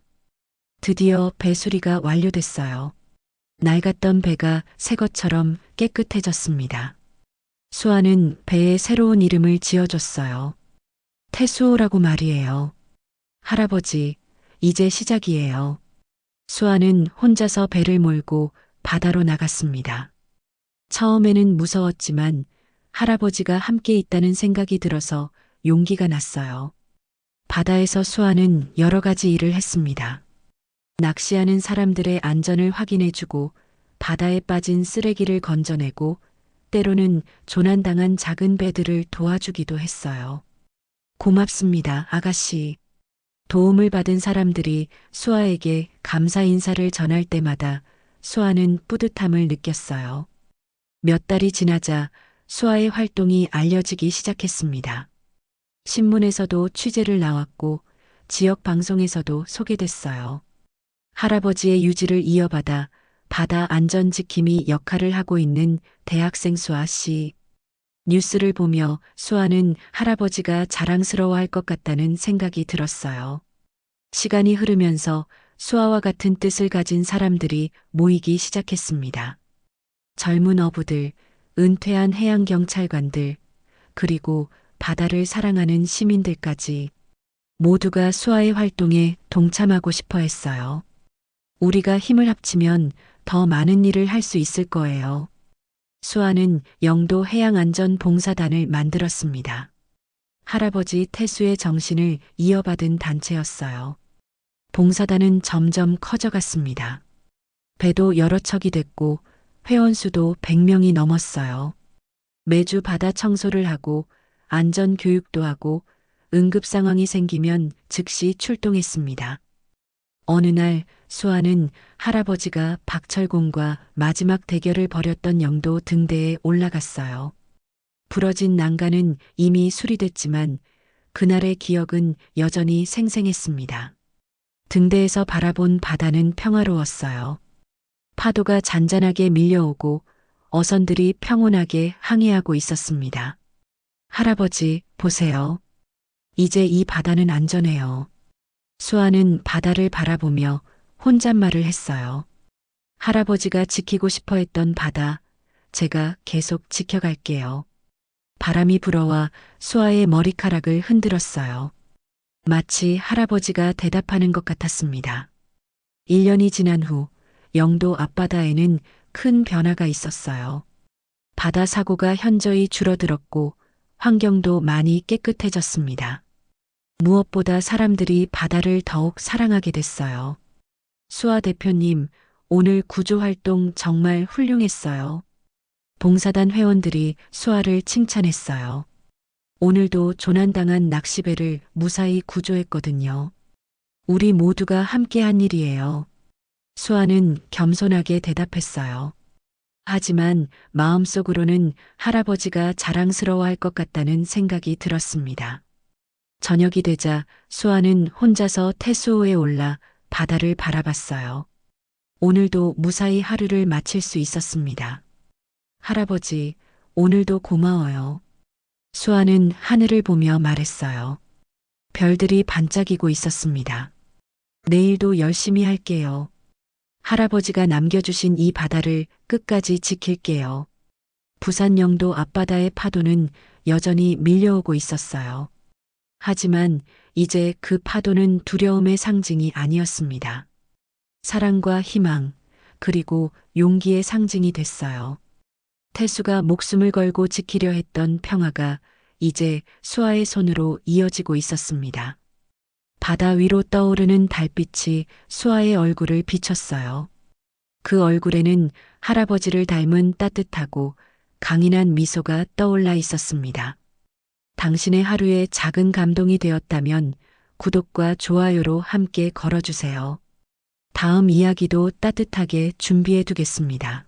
B: 드디어 배 수리가 완료됐어요. 낡았던 배가 새 것처럼 깨끗해졌습니다. 수아는 배에 새로운 이름을 지어줬어요. 태수호라고 말이에요. 할아버지, 이제 시작이에요. 수아는 혼자서 배를 몰고 바다로 나갔습니다. 처음에는 무서웠지만 할아버지가 함께 있다는 생각이 들어서 용기가 났어요. 바다에서 수아는 여러 가지 일을 했습니다. 낚시하는 사람들의 안전을 확인해주고 바다에 빠진 쓰레기를 건져내고 때로는 조난당한 작은 배들을 도와주기도 했어요. 고맙습니다, 아가씨. 도움을 받은 사람들이 수아에게 감사 인사를 전할 때마다 수아는 뿌듯함을 느꼈어요. 몇 달이 지나자 수아의 활동이 알려지기 시작했습니다. 신문에서도 취재를 나왔고 지역 방송에서도 소개됐어요. 할아버지의 유지를 이어받아 바다 안전 지킴이 역할을 하고 있는 대학생 수아 씨. 뉴스를 보며 수아는 할아버지가 자랑스러워할 것 같다는 생각이 들었어요. 시간이 흐르면서 수아와 같은 뜻을 가진 사람들이 모이기 시작했습니다. 젊은 어부들, 은퇴한 해양경찰관들, 그리고 바다를 사랑하는 시민들까지 모두가 수아의 활동에 동참하고 싶어 했어요. 우리가 힘을 합치면 더 많은 일을 할 수 있을 거예요. 수아는 영도 해양안전봉사단을 만들었습니다. 할아버지 태수의 정신을 이어받은 단체였어요. 봉사단은 점점 커져갔습니다. 배도 여러 척이 됐고 회원수도 100명이 넘었어요. 매주 바다 청소를 하고 안전 교육도 하고 응급 상황이 생기면 즉시 출동했습니다. 어느 날 수아는 할아버지가 박철공과 마지막 대결을 벌였던 영도 등대에 올라갔어요. 부러진 난간은 이미 수리됐지만 그날의 기억은 여전히 생생했습니다. 등대에서 바라본 바다는 평화로웠어요. 파도가 잔잔하게 밀려오고 어선들이 평온하게 항해하고 있었습니다. 할아버지, 보세요. 이제 이 바다는 안전해요. 수아는 바다를 바라보며 혼잣말을 했어요. 할아버지가 지키고 싶어 했던 바다, 제가 계속 지켜갈게요. 바람이 불어와 수아의 머리카락을 흔들었어요. 마치 할아버지가 대답하는 것 같았습니다. 1년이 지난 후 영도 앞바다에는 큰 변화가 있었어요. 바다 사고가 현저히 줄어들었고 환경도 많이 깨끗해졌습니다. 무엇보다 사람들이 바다를 더욱 사랑하게 됐어요. 수아 대표님, 오늘 구조활동 정말 훌륭했어요. 봉사단 회원들이 수아를 칭찬했어요. 오늘도 조난당한 낚시배를 무사히 구조했거든요. 우리 모두가 함께한 일이에요. 수아는 겸손하게 대답했어요. 하지만 마음속으로는 할아버지가 자랑스러워할 것 같다는 생각이 들었습니다. 저녁이 되자 수아는 혼자서 태수호에 올라 바다를 바라봤어요. 오늘도 무사히 하루를 마칠 수 있었습니다. 할아버지, 오늘도 고마워요. 수아는 하늘을 보며 말했어요. 별들이 반짝이고 있었습니다. 내일도 열심히 할게요. 할아버지가 남겨주신 이 바다를 끝까지 지킬게요. 부산 영도 앞바다의 파도는 여전히 밀려오고 있었어요. 하지만 이제 그 파도는 두려움의 상징이 아니었습니다. 사랑과 희망, 그리고 용기의 상징이 됐어요. 태수가 목숨을 걸고 지키려 했던 평화가 이제 수아의 손으로 이어지고 있었습니다. 바다 위로 떠오르는 달빛이 수아의 얼굴을 비췄어요. 그 얼굴에는 할아버지를 닮은 따뜻하고 강인한 미소가 떠올라 있었습니다. 당신의 하루에 작은 감동이 되었다면 구독과 좋아요로 함께 걸어주세요. 다음 이야기도 따뜻하게 준비해 두겠습니다.